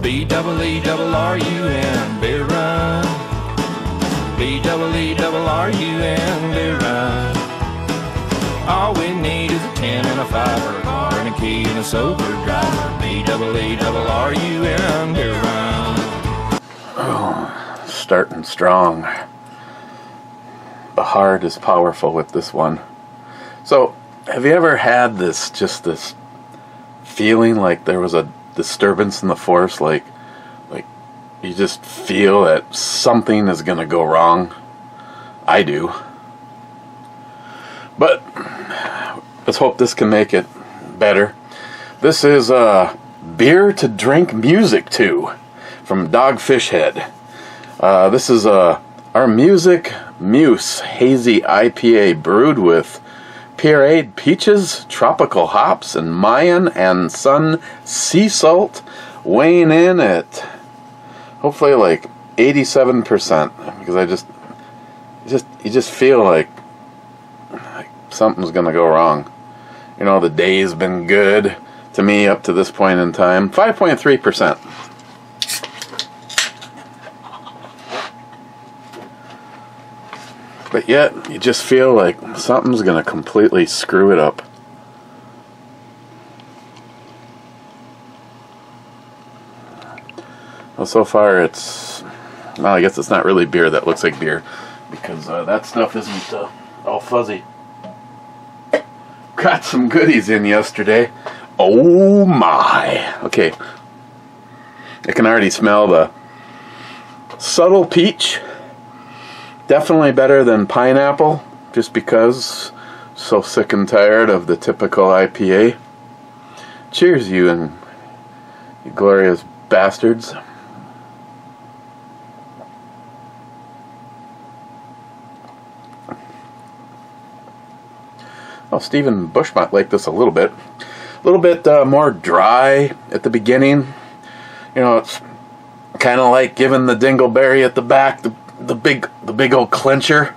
BEERRUN, beer run. BEERRUN, beer run. All we need is a 10 and a 5 or a car and a key and a sober driver. BEERRUN, beer run. Oh, starting strong. The heart is powerful with this one. So, have you ever had this feeling like there was a disturbance in the force, like you just feel that something is going to go wrong? I do. But let's hope this can make it better. This is beer to drink music to from Dogfish Head. This is our Music Muse Hazy IPA brewed with pureed peaches, tropical hops, and Mayan and Sun sea salt, weighing in at hopefully like 87%, because you just feel like something's gonna go wrong. You know, the day's been good to me up to this point in time. 5.3%. But yet, you just feel like something's going to completely screw it up. Well, so far it's... Well, I guess it's not really beer that looks like beer, because that stuff isn't all fuzzy. Got some goodies in yesterday. Oh my! Okay. I can already smell the subtle peach. Definitely better than pineapple, just because so sick and tired of the typical IPA. Cheers, you and you glorious bastards. Oh, Stephen Bush might like this a little bit. A little bit more dry at the beginning. You know, it's kind of like giving the dingleberry at the back the big old clencher.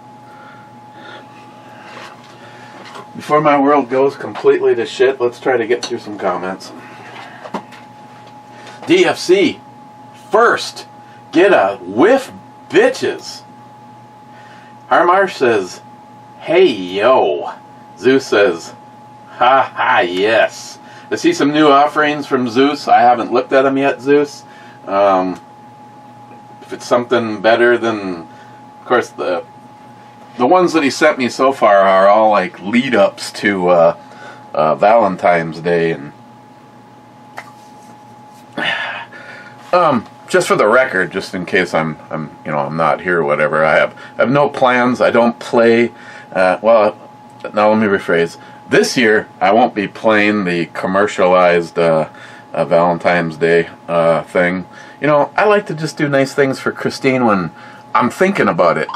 Before my world goes completely to shit, let's try to get through some comments. DFC, first, get a whiff, bitches. Harmarsh says, hey yo. Zeus says, ha ha, yes. I see some new offerings from Zeus. I haven't looked at them yet, Zeus. If it's something better than, of course, the ones that he sent me so far are all like lead-ups to Valentine's Day, and just for the record, just in case I'm not here or whatever, I have no plans. I don't play. Well, now let me rephrase. This year, I won't be playing the commercialized Valentine's Day thing. You know, I like to just do nice things for Christine when I'm thinking about it,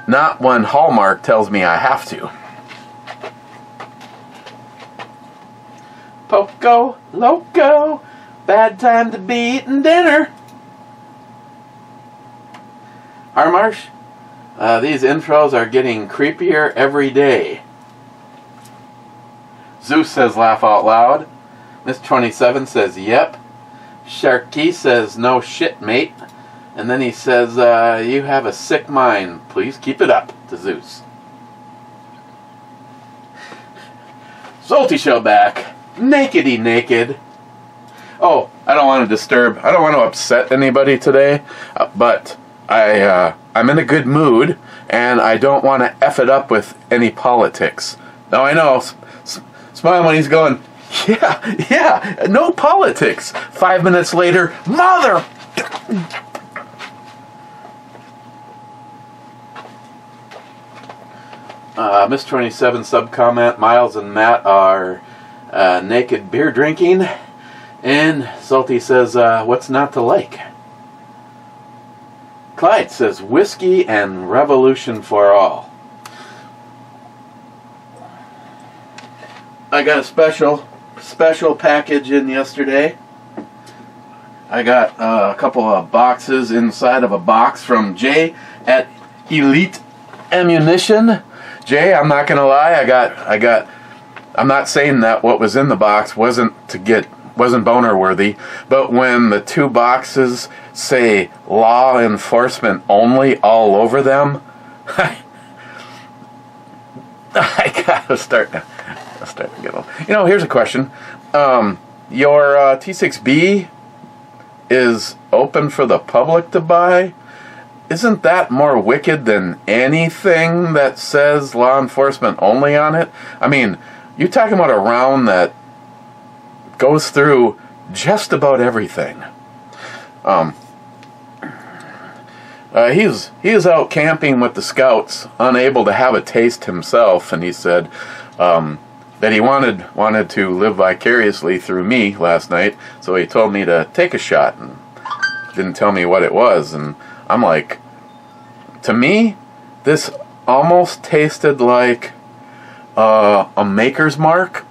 not when Hallmark tells me I have to. Poco Loco, bad time to be eating dinner. Harmarsh, these intros are getting creepier every day. Zeus says laugh out loud. Miss 27 says yep. Sharky says no shit, mate. And then he says you have a sick mind. Please keep it up, to Zeus. Salty Shell back. Nakedy naked. Oh, I don't want to upset anybody today, but I'm in a good mood, and I don't want to F it up with any politics. Now I know, smile when he's going, yeah, no politics. 5 minutes later, mother... Miss 27 sub-comment, Miles and Matt are naked beer drinking, and Salty says, what's not to like? Clyde says, whiskey and revolution for all. I got a special package in yesterday. I got a couple of boxes inside of a box from Jay at Elite Ammunition. Jay, I'm not gonna lie, I'm not saying that what was in the box wasn't to get wasn't boner worthy, but when the two boxes say law enforcement only all over them, I gotta start to get a... You know, here's a question. Your T6B is open for the public to buy. Isn't that more wicked than anything that says law enforcement only on it? I mean, you're talking about a round that goes through just about everything. He was out camping with the scouts, unable to have a taste himself, and he said that he wanted to live vicariously through me last night, so he told me to take a shot, and didn't tell me what it was, and I'm like, to me, this almost tasted like a Maker's Mark.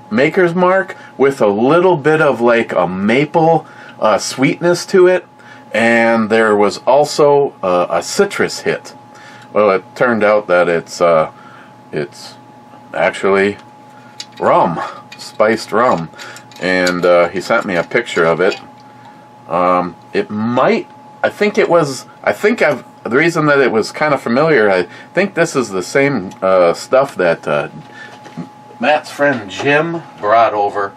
Maker's Mark with a little bit of like a maple sweetness to it, and there was also a citrus hit. Well, it turned out that it's actually rum, spiced rum, and he sent me a picture of it. The reason that it was kind of familiar, I think this is the same stuff that Matt's friend Jim brought over.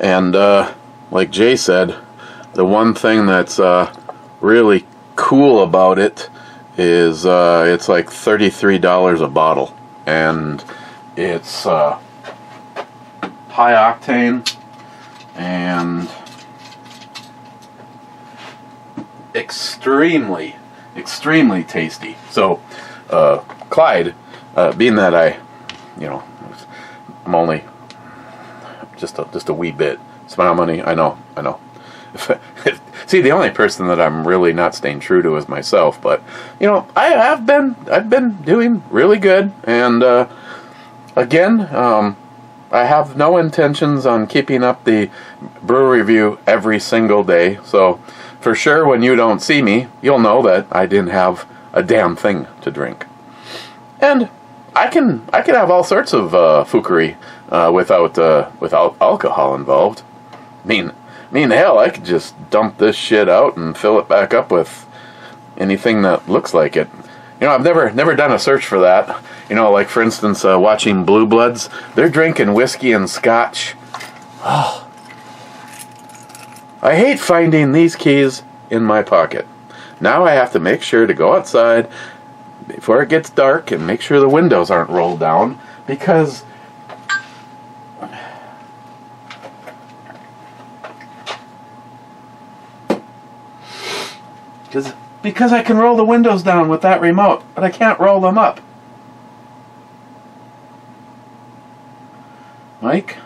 And like Jay said, the one thing that's really cool about it is it's like $33 a bottle, and it's high octane and extremely tasty. So Clyde, being that I'm only just a wee bit smile money, I know see, the only person that I'm really not staying true to is myself, but I've been doing really good, and again, I have no intentions on keeping up the brew review every single day, so for sure when you don't see me, you'll know that I didn't have a damn thing to drink. And I can have all sorts of fookery without alcohol involved. I mean, hell, I could just dump this shit out and fill it back up with anything that looks like it. I've never done a search for that. Like for instance, watching Blue Bloods, they're drinking whiskey and scotch. Oh. I hate finding these keys in my pocket. Now I have to make sure to go outside before it gets dark and make sure the windows aren't rolled down, because I can roll the windows down with that remote, but I can't roll them up. Mike?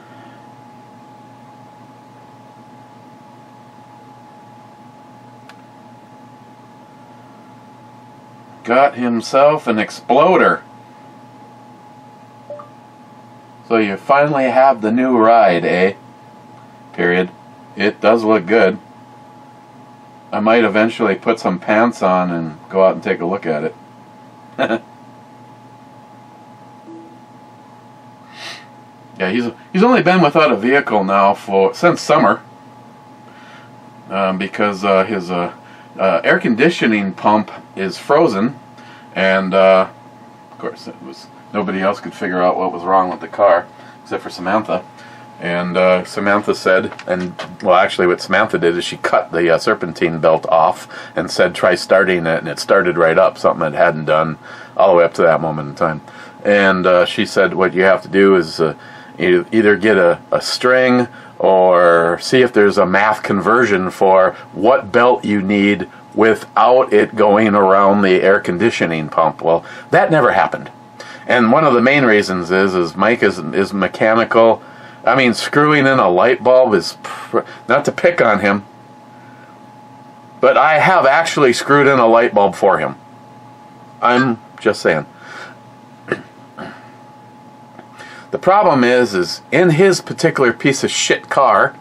Got himself an exploder. So you finally have the new ride, eh? Period. It does look good. I might eventually put some pants on and go out and take a look at it. Yeah, he's only been without a vehicle now since summer, because his air conditioning pump is frozen, and of course nobody else could figure out what was wrong with the car except for Samantha. And Samantha said, actually what Samantha did is she cut the serpentine belt off and said try starting it, and it started right up, something it hadn't done all the way up to that moment in time. And she said what you have to do is either get a string or see if there's a math conversion for what belt you need without it going around the air conditioning pump. Well, that never happened. And one of the main reasons is Mike is mechanical. I mean, screwing in a light bulb is, not to pick on him, but I have actually screwed in a light bulb for him. I'm just saying. The problem is in his particular piece of shit car,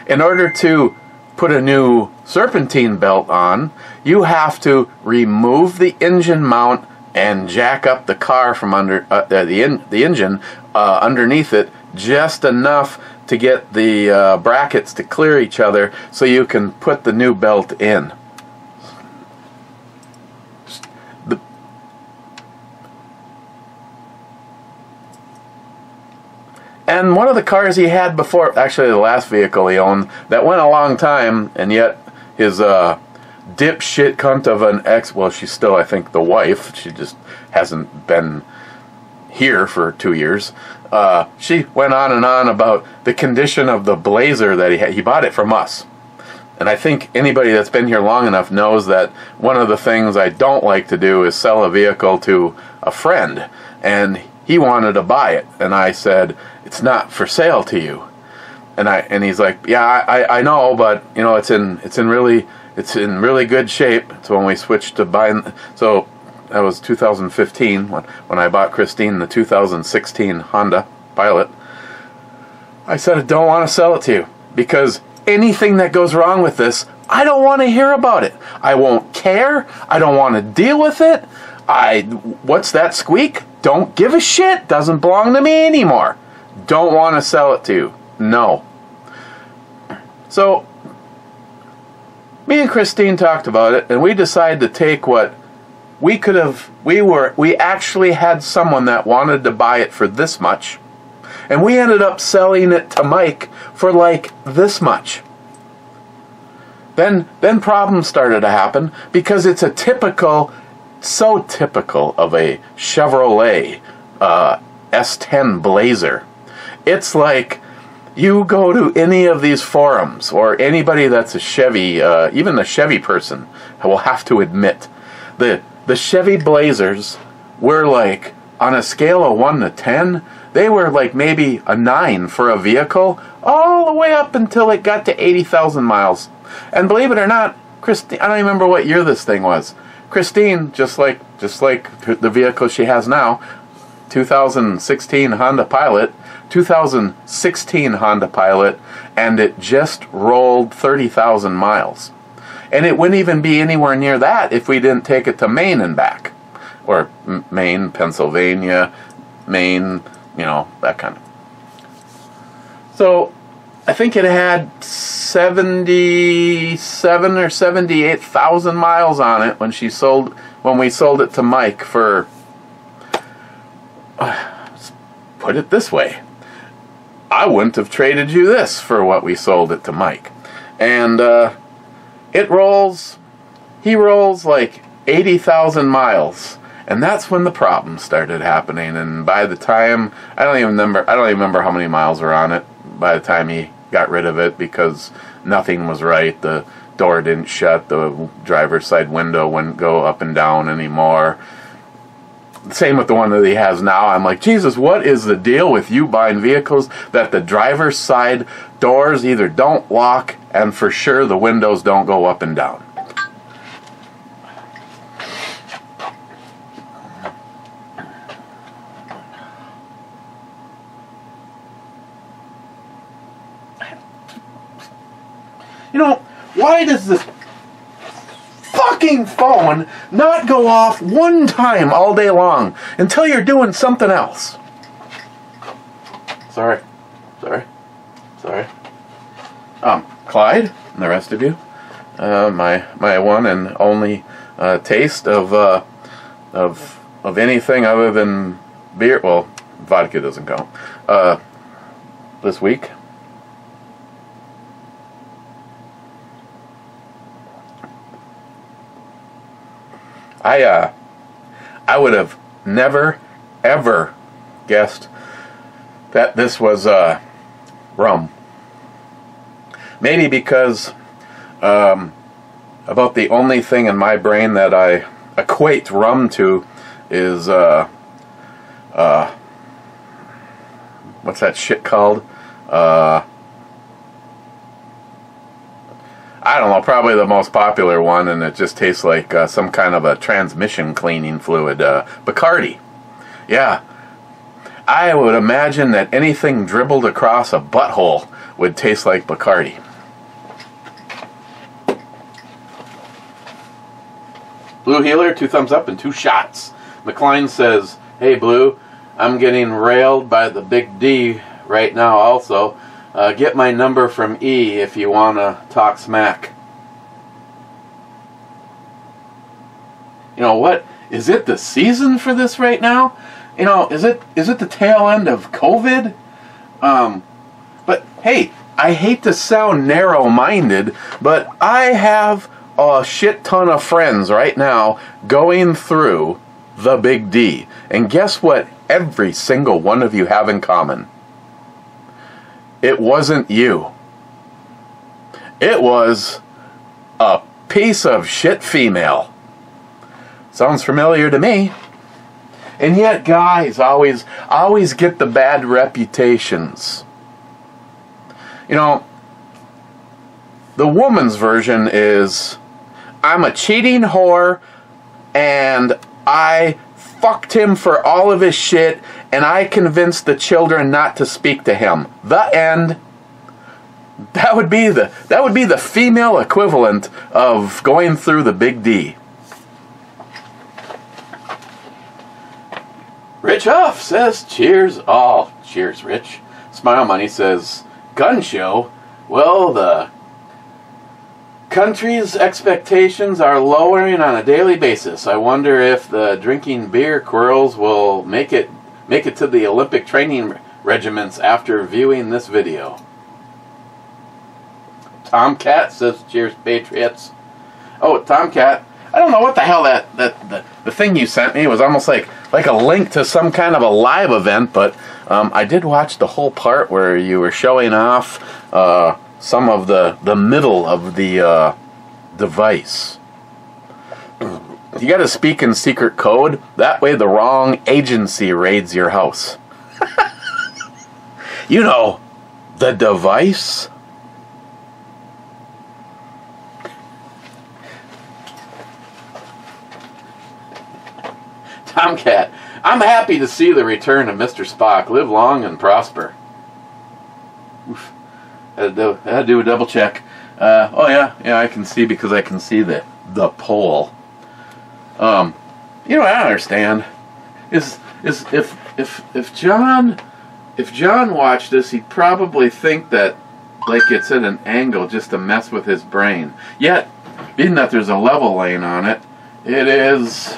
in order to put a new serpentine belt on, you have to remove the engine mount, and jack up the car from under the engine underneath it just enough to get the brackets to clear each other so you can put the new belt in. And one of the cars he had before, actually the last vehicle he owned, that went a long time, and yet his dipshit cunt of an ex, well, she's still, I think, the wife, she just hasn't been here for 2 years, she went on and on about the condition of the Blazer that he had. He bought it from us. And I think anybody that's been here long enough knows that one of the things I don't like to do is sell a vehicle to a friend. And he wanted to buy it, and I said, it's not for sale to you. And he's like, yeah, I know, but you know, it's in really good shape. So when we switched to buying, so that was 2015 when I bought Christine the 2016 Honda Pilot. I said, I don't want to sell it to you because anything that goes wrong with this, I don't want to hear about it. I won't care. I don't want to deal with it. What's that squeak? Don't give a shit. Doesn't belong to me anymore. Don't want to sell it to you. No. So, me and Christine talked about it, and we decided to take what we could have. We actually had someone that wanted to buy it for this much, and we ended up selling it to Mike for like this much. Then problems started to happen because it's a so typical of a Chevrolet S10 Blazer. It's like you go to any of these forums or anybody that's a Chevy, even a Chevy person will have to admit the Chevy Blazers were like, on a scale of 1 to 10, they were like maybe a 9 for a vehicle, all the way up until it got to 80,000 miles. And believe it or not, Christine, I don't even remember what year this thing was. Christine, just like the vehicle she has now, 2016 Honda Pilot, and it just rolled 30,000 miles. And it wouldn't even be anywhere near that if we didn't take it to Maine and back. Or Maine, Pennsylvania, Maine, you know, that kind of. So, I think it had 77 or 78,000 miles on it when we sold it to Mike for, put it this way, I wouldn't have traded you this for what we sold it to Mike. And he rolls like 80,000 miles. And that's when the problems started happening. And by the time, I don't even remember how many miles were on it by the time he got rid of it, because nothing was right. The door didn't shut. The driver's side window wouldn't go up and down anymore. Same with the one that he has now. I'm like, Jesus, what is the deal with you buying vehicles that the driver's side doors either don't lock and for sure the windows don't go up and down? You know, why does this fucking phone not go off one time all day long until you're doing something else? Sorry. Clyde and the rest of you, my one and only taste of anything other than beer. Well, vodka doesn't count. This week. I would have never, ever guessed that this was rum. Maybe because about the only thing in my brain that I equate rum to is what's that shit called? I don't know, probably the most popular one, and it just tastes like some kind of a transmission cleaning fluid. Bacardi. Yeah. I would imagine that anything dribbled across a butthole would taste like Bacardi. Blue Healer, 2 thumbs up and 2 shots. McLean says, "Hey, Blue, I'm getting railed by the Big D right now also. Get my number from E if you want to talk smack." You know what? Is it the season for this right now? You know, is it the tail end of COVID? But hey, I hate to sound narrow-minded, but I have a shit ton of friends right now going through the Big D. And guess what every single one of you have in common? It wasn't you. It was a piece of shit female. Sounds familiar to me. And yet guys always get the bad reputations. You know, the woman's version is, I'm a cheating whore and I fucked him for all of his shit and I convinced the children not to speak to him. The end. That would be the female equivalent of going through the Big D. Rich Huff says, cheers all. Cheers, Rich. Smile Money says, gun show? Well, the country's expectations are lowering on a daily basis. I wonder if the drinking beer squirrels will make it to the Olympic training regiments after viewing this video. Tomcat says, cheers, Patriots. Oh, Tomcat, I don't know what the hell the thing you sent me was almost like a link to some kind of a live event, but I did watch the whole part where you were showing off some of the middle of the device. You got to speak in secret code. That way the wrong agency raids your house. You know, the device. Tomcat, I'm happy to see the return of Mr. Spock. Live long and prosper. Oof. Had to do a double check. Oh yeah, I can see because I can see the pole. You know what I understand is if John watched this, he'd probably think that like it's at an angle just to mess with his brain. Yet, being that there's a level lane on it, it is.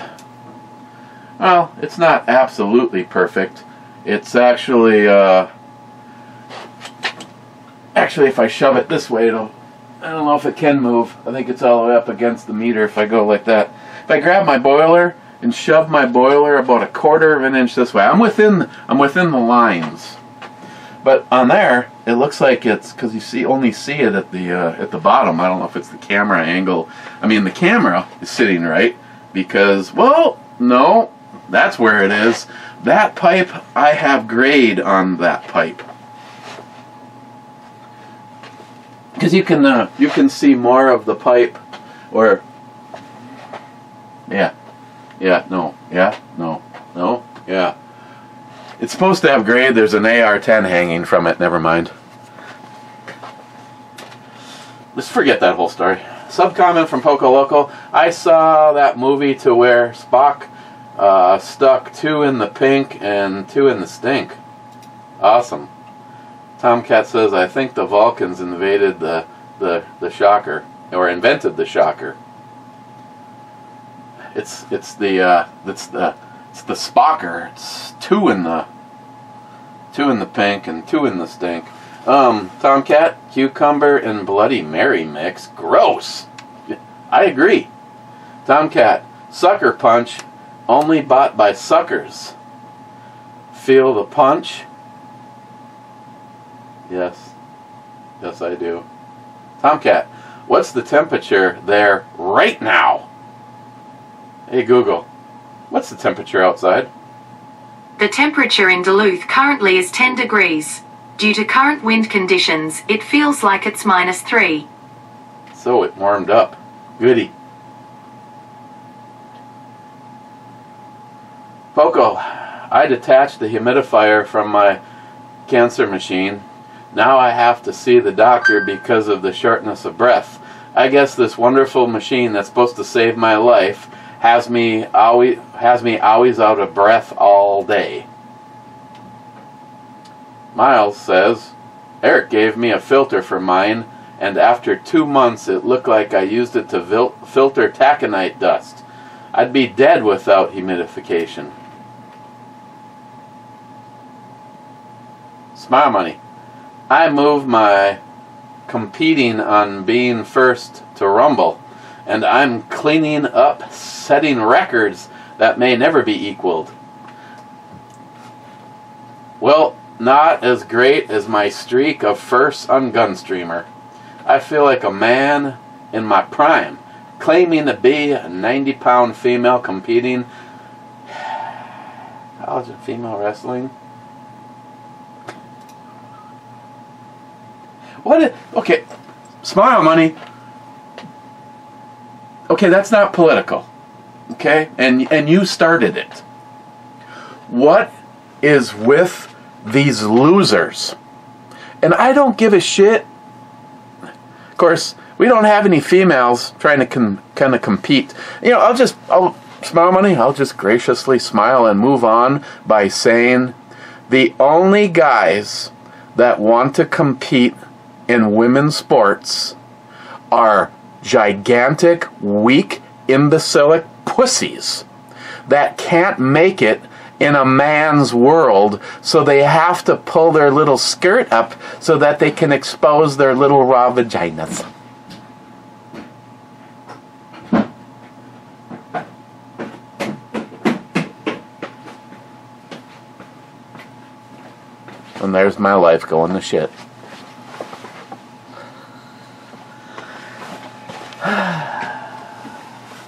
Well, it's not absolutely perfect. It's actually, if I shove it this way, I don't know if it can move. I think it's all the way up against the meter if I go like that. If I grab my boiler and shove my boiler about 1/4 of an inch this way, I'm within the lines. But on there, it looks like it's, because you only see it at the bottom. I don't know if it's the camera angle. I mean, the camera is sitting right because, well, no. That's where it is. That pipe, I have grade on that pipe. Because you can see more of the pipe, or yeah. It's supposed to have grade. There's an AR-10 hanging from it. Never mind. Let's forget that whole story. Sub-comment from Poco Loco. I saw that movie to where Spock stuck 2 in the pink and 2 in the stink. Awesome. Tomcat says, I think the Vulcans invaded the shocker, or invented the shocker. It's the Spocker. It's 2 in the pink and 2 in the stink. Tomcat, cucumber and Bloody Mary mix. Gross. I agree. Tomcat, sucker punch. Only bought by suckers. Feel the punch? Yes. Yes, I do. Tomcat, what's the temperature there right now? Hey, Google, what's the temperature outside? The temperature in Duluth currently is 10 degrees. Due to current wind conditions, it feels like it's -3. So it warmed up. Goody. Poco, I detached the humidifier from my cancer machine. Now I have to see the doctor because of the shortness of breath. I guess this wonderful machine that's supposed to save my life has has me always out of breath all day. Miles says, Eric gave me a filter for mine, and after 2 months it looked like I used it to filter taconite dust. I'd be dead without humidification. Smile Money. I moved my competing on being first to Rumble, and I'm cleaning up setting records that may never be equaled. Well, not as great as my streak of firsts on Gunstreamer. I feel like a man in my prime, claiming to be a 90-pound female competing college and female wrestling. Okay, Smile Money. Okay, that's not political. Okay, and you started it. What is with these losers? And I don't give a shit. Of course, we don't have any females trying to kind of compete. You know, I'll Smile Money. I'll just graciously smile and move on by saying the only guys that want to compete in women's sports are gigantic, weak, imbecilic pussies that can't make it in a man's world, so they have to pull their little skirt up so that they can expose their little raw vaginas. And there's my life going to shit.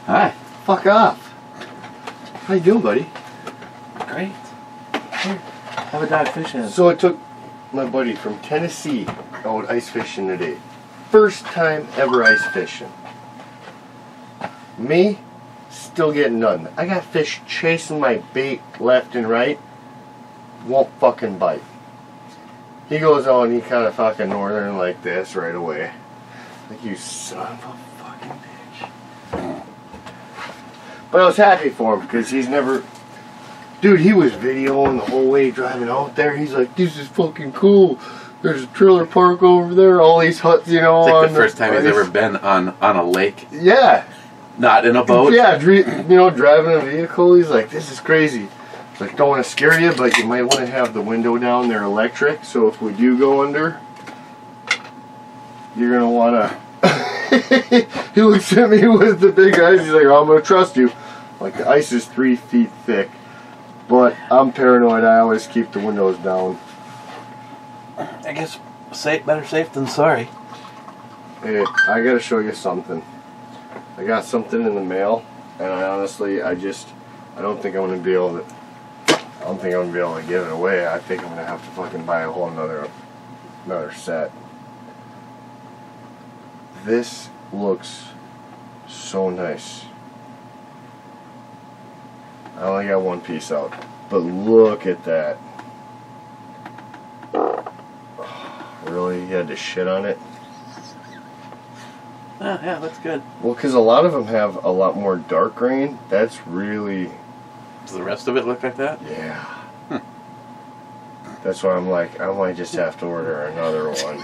Hi. Fuck off. How you doing, buddy? Great. Here, have a Dogfish head. So I took my buddy from Tennessee out ice fishing today. First time ever ice fishing. Me, still getting nothing. I got fish chasing my bait left and right. Won't fucking bite. He goes out and he kind of fucking northern like this right away. Like, you son of a fucking bitch. But I was happy for him because he's never... Dude, he was videoing the whole way driving out there. He's like, this is fucking cool. There's a trailer park over there, all these huts, you know. It's like the first time he's ever been on a lake. Yeah. Not in a boat. Yeah, you know, driving a vehicle. He's like, this is crazy. It's like, don't want to scare you, but you might want to have the window down. They're electric, so if we do go under, you're going to want to... He looks at me with the big eyes. He's like, oh, I'm going to trust you. Like, the ice is 3 feet thick. But I'm paranoid. I always keep the windows down. I guess better safe than sorry. Hey, I gotta show you something. I got something in the mail, and I honestly, I don't think I'm gonna be able to. I don't think I'm gonna be able to give it away. I think I'm gonna have to fucking buy a whole another set. This looks so nice. I only got one piece out, but look at that. Really? You had to shit on it? Oh, yeah, that's good. Well, because a lot of them have a lot more dark grain. That's really... Does the rest of it look like that? Yeah. That's why I'm like, I might just have to order another one.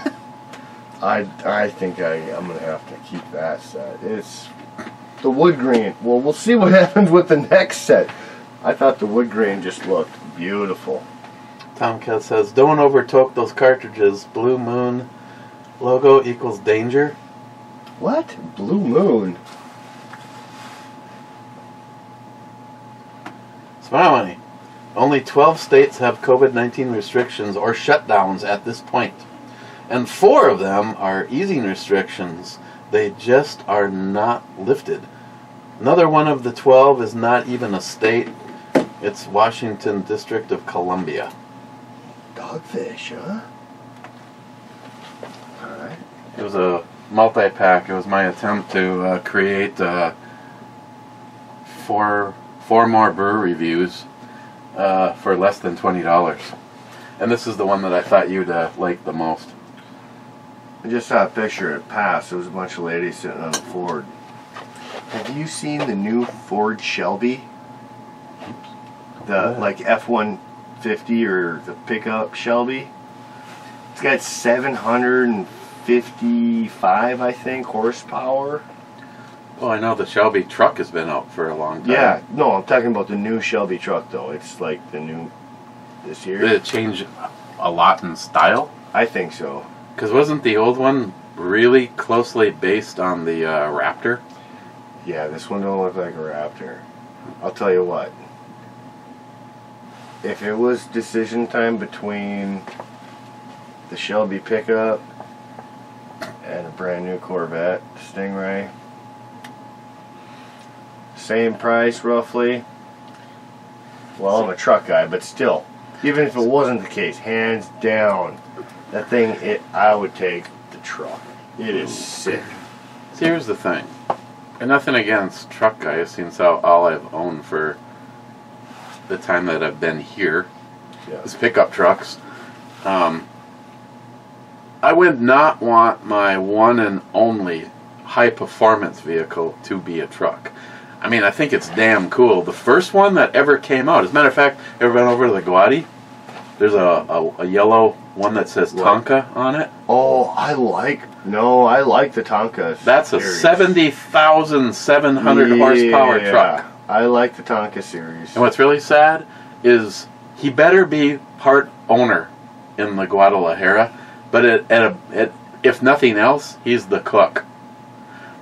I think I'm going to have to keep that set. It's... The wood grain. Well, we'll see what happens with the next set. I thought the wood grain just looked beautiful. Tomcat says, don't overtoke those cartridges. Blue Moon logo equals danger. What? Blue Moon? Smile Money. Only 12 states have COVID-19 restrictions or shutdowns at this point. And 4 of them are easing restrictions. They just are not lifted. Another one of the 12 is not even a state. It's Washington District of Columbia. Dogfish, huh? Alright. It was a multi-pack. It was my attempt to create 4 more brew reviews for less than $20. And this is the one that I thought you'd like the most. I just saw a picture at Pass. There was a bunch of ladies sitting on a Ford. Have you seen the new Ford Shelby? The like F-150 or the pickup Shelby. It's got 755, I think, horsepower. Well, I know the Shelby truck has been out for a long time. Yeah, no, I'm talking about the new Shelby truck though. It's like the new this year. Did it change a lot in style? I think so. Because wasn't the old one really closely based on the Raptor? Yeah, this one don't look like a Raptor. I'll tell you what. If it was decision time between the Shelby pickup and a brand new Corvette Stingray, same price roughly. Well, I'm a truck guy, but still, even if it wasn't the case, hands down, that thing, I would take the truck. It is sick. See, here's the thing. And nothing against truck guys, since all I've owned for the time that I've been here is pickup trucks. I would not want my one and only high performance vehicle to be a truck. I mean, I think it's damn cool. The first one that ever came out, as a matter of fact, ever been over to the Guadi? There's a yellow one that says Tonka on it. Oh, I like the Tonka. That's a 70,700 horsepower truck. I like the Tonka series. And what's really sad is he better be part owner in the Guadalajara, but if nothing else, he's the cook.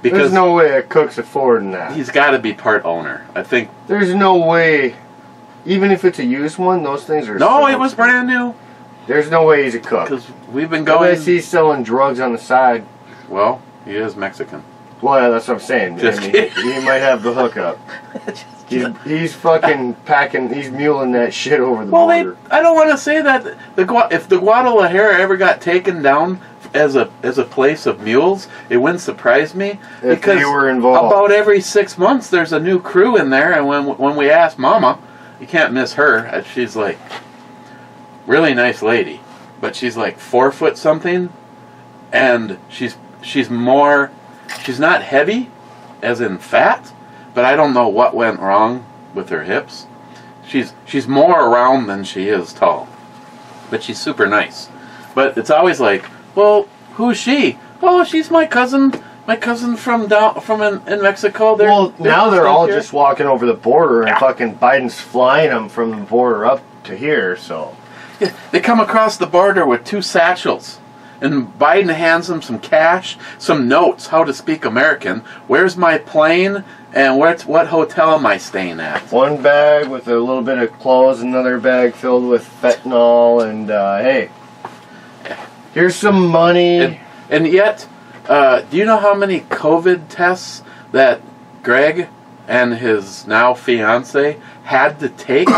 Because there's no way a cook's affording that. He's got to be part owner. I think. There's no way. Even if it's a used one, those things are. No, it was brand new. There's no way he's a cook. Because we've been going. Unless he's selling drugs on the side. Well, he is Mexican. Well, yeah, that's what I'm saying. Just kidding. He might have the hookup. He's fucking packing. He's muling that shit over the border. I don't want to say that if the Guadalajara ever got taken down as a place of mules, it wouldn't surprise me if because they were involved. About every 6 months there's a new crew in there, and when we ask Mama, you can't miss her. She's like really nice lady, but she's like 4 foot something, and she's not heavy, as in fat. But I don't know what went wrong with her hips. She's more around than she is tall. But she's super nice. But it's always like, well, who's she? Oh, she's my cousin. My cousin from in Mexico. Now they're all just walking over the border, and fucking Biden's flying them from the border up to here. So yeah, they come across the border with 2 satchels. And Biden hands them some cash, some notes, how to speak American. Where's my plane? And what hotel am I staying at? One bag with a little bit of clothes, another bag filled with fentanyl, and hey, here's some money. And yet, do you know how many COVID tests that Greg and his now fiance had to take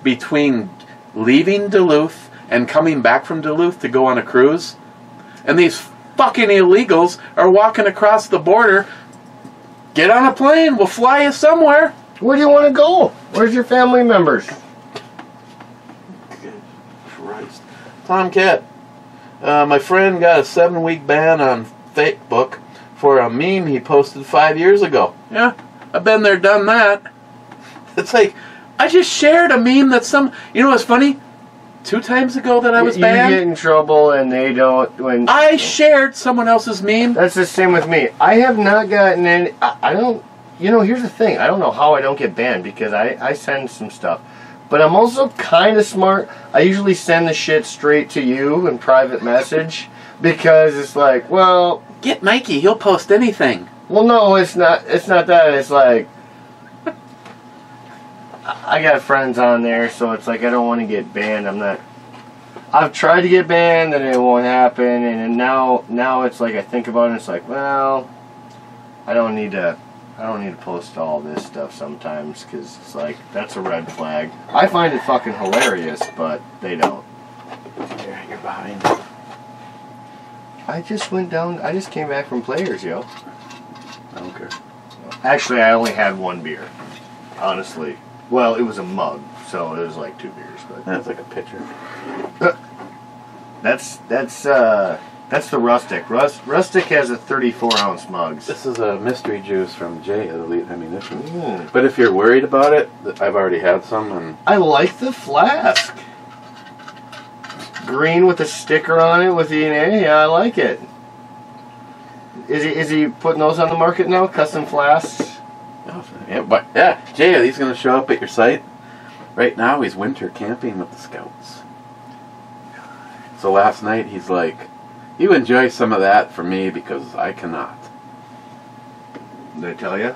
between leaving Duluth and coming back from Duluth to go on a cruise? And these fucking illegals are walking across the border. Get on a plane, we'll fly you somewhere. Where do you want to go? Where's your family members? Good Christ. Tomcat, my friend got a 7-week ban on Facebook for a meme he posted 5 years ago. Yeah, I've been there, done that. It's like, I just shared a meme that you know what's funny? 2 times ago that I was banned. You get in trouble and they don't. When I shared someone else's meme. That's the same with me. I have not gotten any. I don't. You know, here's the thing. I don't know how I don't get banned because I send some stuff. But I'm also kind of smart. I usually send the shit straight to you in private message because it's like, well. Get Mikey. He'll post anything. Well, no, it's not. It's not that. It's like. I got friends on there, so it's like I don't want to get banned. I've tried to get banned and it won't happen, and now it's like I think about it and it's like, well, I don't need to post all this stuff sometimes because it's like that's a red flag. I find it fucking hilarious, but they don't. Yeah, you're behind. I just came back from Players, yo. I don't care. Actually, I only had 1 beer, honestly. Well, it was a mug, so it was like 2 beers. But that's like a pitcher. That's That's the Rustic. Rustic has a 34-ounce mugs. This is a mystery juice from Jay at Elite Ammunition. Mm. But if you're worried about it, I've already had some, and I like the flask. Green with a sticker on it with E&A. Yeah, I like it. Is he putting those on the market now? Custom flasks? yeah, Jay, he's going to show up at your site. Right now, he's winter camping with the Scouts. So last night, he's like, you enjoy some of that for me because I cannot. Did I tell you?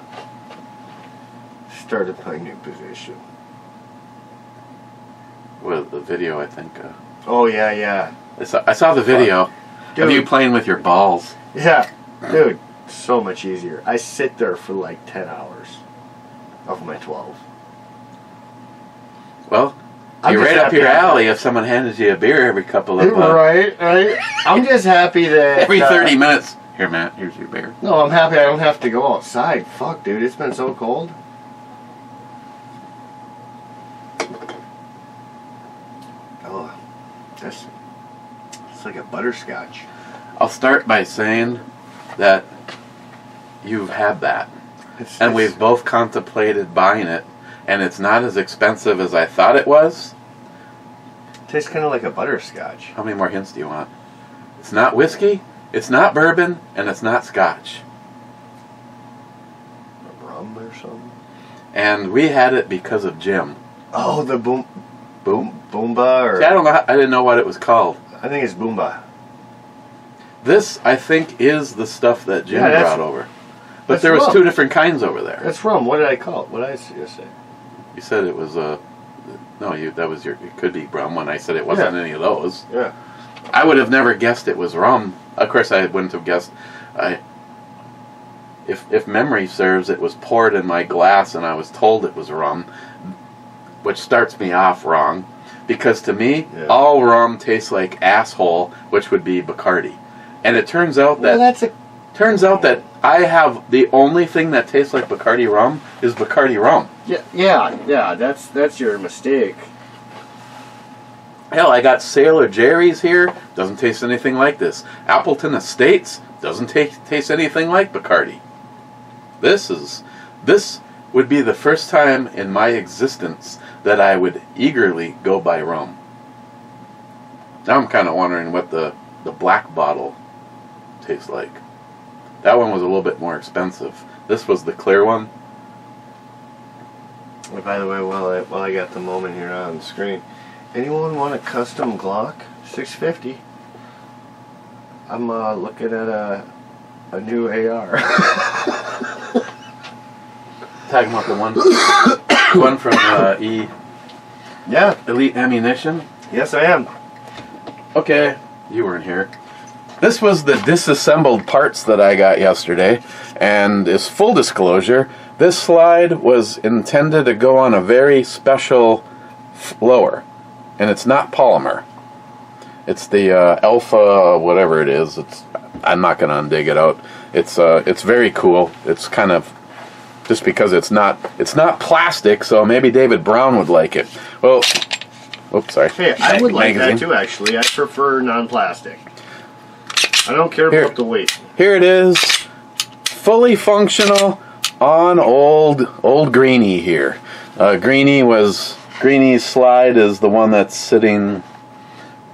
Started my new position. With the video, I think. Oh, yeah. I saw the video Dude. of you playing with your balls. Yeah. Dude, so much easier. I sit there for like 10 hours of my 12. Well, I'm you're just right up your happy alley if someone handed you a beer every couple of Right. I'm just happy that... every 30 minutes. Here, Matt, here's your beer. No, I'm happy I don't have to go outside. Fuck, dude, it's been so cold. Oh, it's like a butterscotch. I'll start by saying that you've had that. And we've both contemplated buying it, and it's not as expensive as I thought it was. Tastes kind of like a butterscotch. How many more hints do you want? It's not whiskey, it's not bourbon, and it's not scotch. Rum or something? And we had it because of Jim. Oh, the Boom? Boomba, or... See, I didn't know what it was called. I think it's Boomba. This, I think, is the stuff that Jim brought over. But that's there was rum. 2 different kinds over there. That's rum. What did I call it? What did I just say? You said it was that was your. It could be rum. When I said it wasn't any of those. Yeah. I would have never guessed it was rum. Of course, I wouldn't have guessed. If memory serves, it was poured in my glass, and I was told it was rum, which starts me off wrong, because to me, all rum tastes like asshole, which would be Bacardi, and it turns out that that I have the only thing that tastes like Bacardi rum is Bacardi rum. Yeah. That's your mistake. Hell, I got Sailor Jerry's here. Doesn't taste anything like this. Appleton Estates doesn't taste anything like Bacardi. This would be the first time in my existence that I would eagerly go buy rum. Now I'm kind of wondering what the black bottle tastes like. That one was a little bit more expensive. This was the clear one. By the way, while I got the moment here on the screen, anyone want a custom Glock 650? I'm looking at a new AR. Talking about the one from Elite Ammunition. Yes, I am. Okay, you weren't here. This was the disassembled parts that I got yesterday, and as full disclosure, this slide was intended to go on a very special blower, and it's not polymer. It's the Alpha, whatever it is. I'm not going to undig it out. It's very cool. It's kind of just because it's not plastic, so maybe David Brown would like it. Well, oops, sorry. Hey, I would like that too. Actually, I prefer non-plastic. I don't care about the weight. Here it is, fully functional on old Greenie here. Greenie's slide is the one that's sitting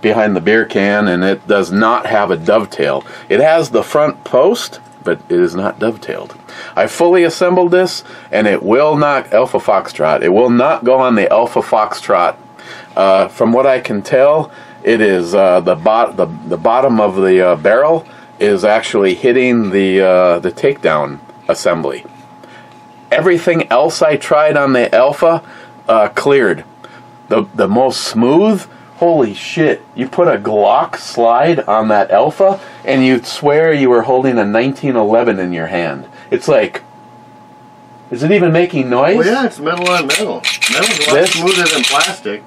behind the beer can, and it does not have a dovetail. It has the front post, but it is not dovetailed. I fully assembled this, and it will not Alpha Foxtrot. It will not go on the Alpha Foxtrot. From what I can tell, it is the bottom of the barrel is actually hitting the takedown assembly. Everything else I tried on the Alpha cleared. The most smooth. Holy shit! You put a Glock slide on that Alpha, and you'd swear you were holding a 1911 in your hand. It's like, is it even making noise? Well, yeah, it's metal on metal. Metal's a lot smoother than plastic.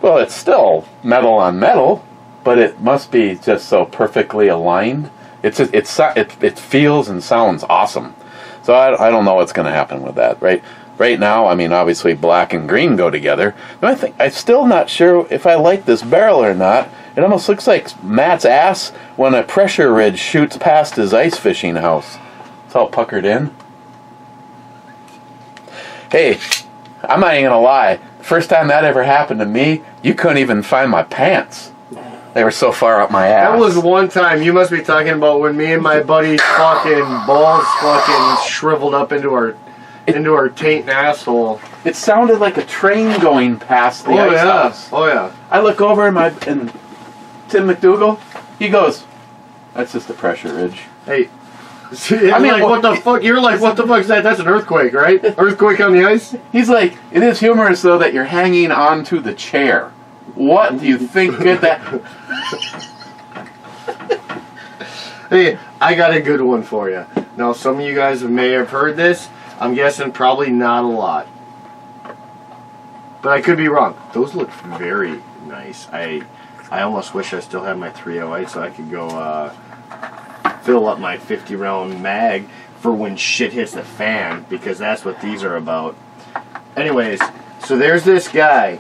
Well, it's still metal on metal, but it must be just so perfectly aligned. It feels and sounds awesome. So I don't know what's going to happen with that, right? Right now, I mean, obviously black and green go together. And I'm still not sure if I like this barrel or not, It almost looks like Matt's ass when a pressure ridge shoots past his ice fishing house. It's all puckered in. Hey, I'm not even gonna lie. The first time that ever happened to me, you couldn't even find my pants. They were so far up my ass. That was one time. You must be talking about when me and my buddy's fucking balls fucking shriveled up into our taint and asshole. It sounded like a train going past the ice house. Oh yeah. I look over and Tim McDougal, he goes, "That's just a pressure ridge." Hey. I mean, like, what the fuck? You're like, what the fuck is that? That's an earthquake, right? Earthquake on the ice? He's like, "It is humorous though that you're hanging onto the chair. What do you think could that?" Hey, I got a good one for you. Now, some of you guys may have heard this. I'm guessing probably not a lot. But I could be wrong. Those look very nice. I almost wish I still had my 308 so I could go fill up my 50-round mag for when shit hits the fan, because that's what these are about. Anyways, so there's this guy.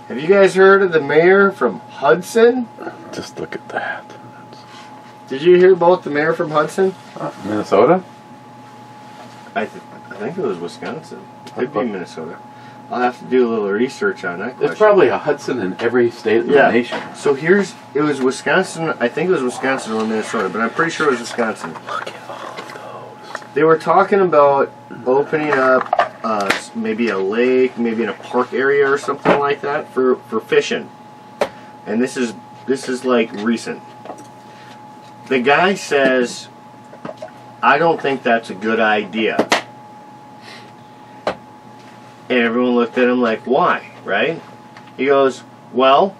Have you guys heard of the mayor from Hudson? Just look at that. Did you hear about the mayor from Hudson? Minnesota? I think it was Wisconsin. It could be Minnesota. I'll have to do a little research on that question. There's probably a Hudson in every state of the nation. So it was Wisconsin. I think it was Wisconsin or Minnesota, but I'm pretty sure it was Wisconsin. Look at all of those. They were talking about opening up maybe a lake, maybe in a park area or something like that for fishing. And this is like recent. The guy says, "I don't think that's a good idea." And everyone looked at him like, "Why?" Right? He goes, "Well,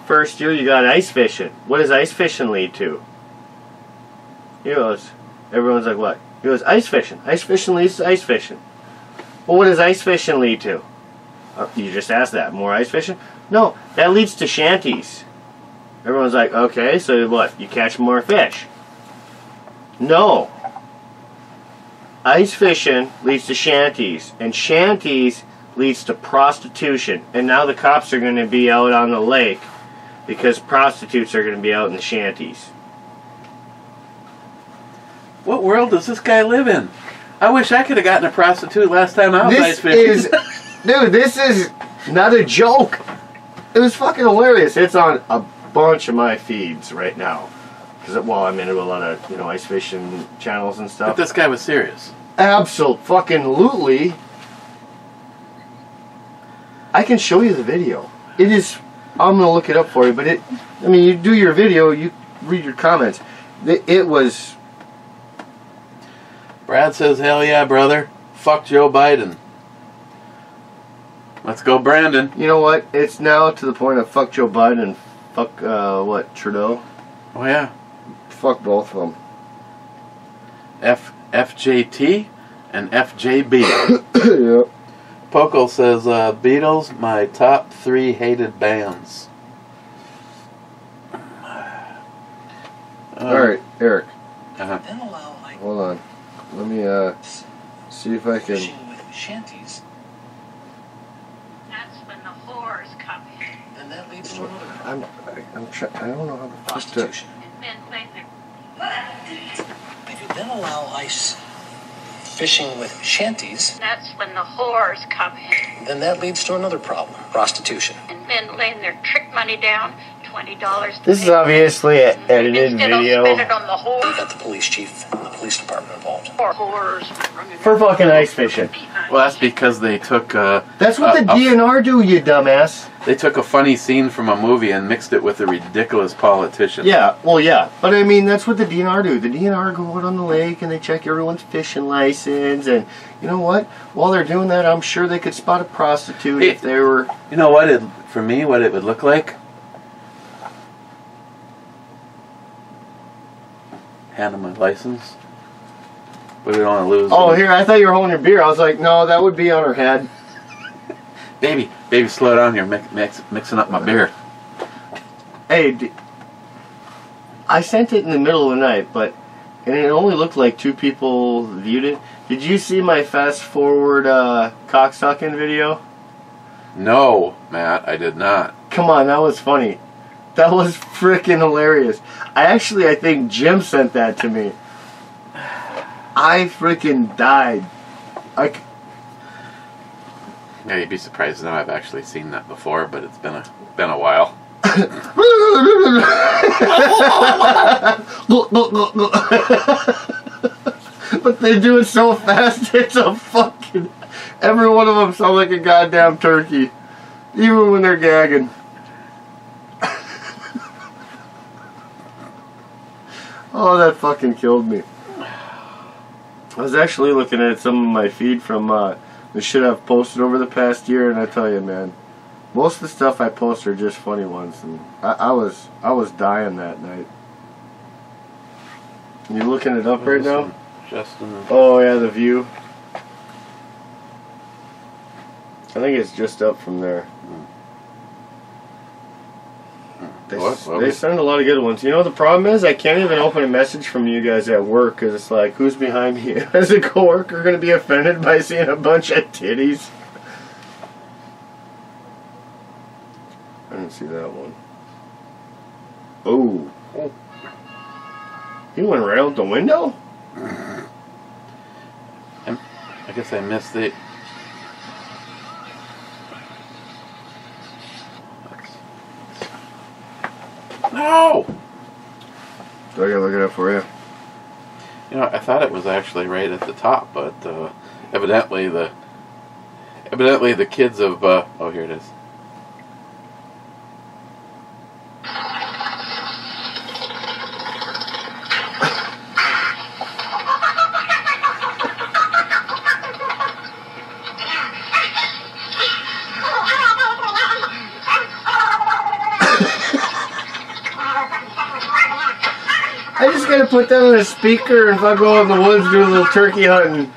first year you got ice fishing. What does ice fishing lead to?" He goes, everyone's like, "What?" He goes, "Ice fishing. Ice fishing leads to ice fishing." "Well, what does ice fishing lead to?" You just asked that. More ice fishing? "No, that leads to shanties." Everyone's like, "Okay, so what? You catch more fish?" "No. Ice fishing leads to shanties, and shanties leads to prostitution. And now the cops are going to be out on the lake because prostitutes are going to be out in the shanties." What world does this guy live in? I wish I could have gotten a prostitute last time I was ice fishing. Dude, this is not a joke. It was fucking hilarious. It's on a bunch of my feeds right now. Because, well, I'm into a lot of, ice fishing channels and stuff. But this guy was serious. Absolutely. I can show you the video. It is, I'm going to look it up for you, but you do your video, you read your comments. It was... Brad says, "Hell yeah, brother. Fuck Joe Biden." Let's go, Brandon. You know what? It's now to the point of fuck Joe Biden and fuck, Trudeau? Oh, yeah. Fuck both of them. FJT and FJB. Yep. Poco says, Beatles, my top 3 hated bands. Alright, Eric. Uh-huh. Hold on. Let me, see if I can... Shanties. That's when the whores come in. And that leads to another I don't know how the fuck to... prostitution. Men claim they're... If you then allow ice fishing with shanties, That's when the whores come in. then that leads to another problem, prostitution. And men laying their trick money down, $20. This is obviously an edited Instead of video spend it on the You whores got the police chief and the police department involved. or whores. for fucking ice fishing. Well, that's because they took That's what the DNR do, you dumbass. they took a funny scene from a movie and mixed it with a ridiculous politician. Yeah, well, yeah. But I mean, that's what the DNR do. The DNR go out on the lake and they check everyone's fishing license. And you know what? While they're doing that, I'm sure they could spot a prostitute if they were... You know what? For me, what it would look like? Hand them my license. We don't want to lose. Oh, here, I thought you were holding your beer. I was like, no, that would be on her head. Baby, slow down here, mixing up my beer. Hey, I sent it in the middle of the night, and it only looked like 2 people viewed it. Did you see my fast forward cocksucking video? No, Matt, I did not. Come on, that was funny. That was freaking hilarious. I think Jim sent that to me. I freaking died. Yeah, you'd be surprised to know I've actually seen that before, but it's been a while. But they do it so fast, it's a fucking... Every one of them sounds like a goddamn turkey. Even when they're gagging. Oh, that fucking killed me. I was actually looking at some of my feed from the shit I've posted over the past year, and I tell you, man, most of the stuff I post are just funny ones, and I was dying that night. You looking it up right now? Justin. Oh yeah, the view. I think it's just up from there. They send a lot of good ones. You know, the problem is I can't even open a message from you guys at work because it's like, who's behind me? Is a coworker going to be offended by seeing a bunch of titties? I didn't see that one. Oh. He went right out the window? I guess I missed it. No! Do I gotta look it up for you? You know, I thought it was actually right at the top, but evidently the kids of oh, here it is. I just gotta put that on a speaker and if I go out in the woods do a little turkey hunting.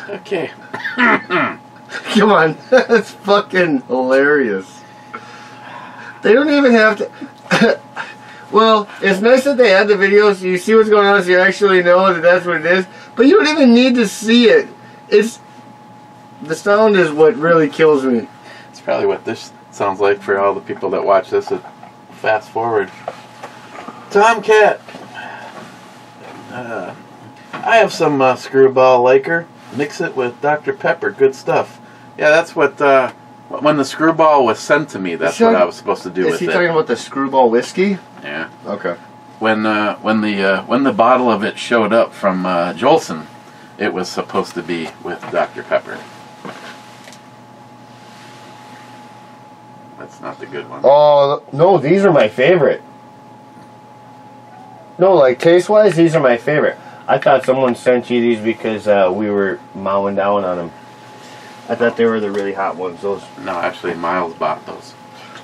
Okay. Come on, that's fucking hilarious. They don't even have to... Well, it's nice that they had the videos so you see what's going on so you actually know that that's what it is. But you don't even need to see it. It's... The sound is what really kills me. It's probably what this sounds like for all the people that watch this at fast forward. Tomcat! I have some screwball liquor. Mix it with Dr. Pepper. Good stuff. Yeah, that's what... when the screwball was sent to me, that's what I was supposed to do with it. Is he talking about the screwball whiskey? Yeah. Okay. When the bottle of it showed up from Jolson, it was supposed to be with Dr. Pepper. That's not the good one. Oh, no, these are my favorite. No, like taste-wise, these are my favorite. I thought someone sent you these because we were mowing down on them. I thought they were the really hot ones. Those. No, actually, Miles bought those.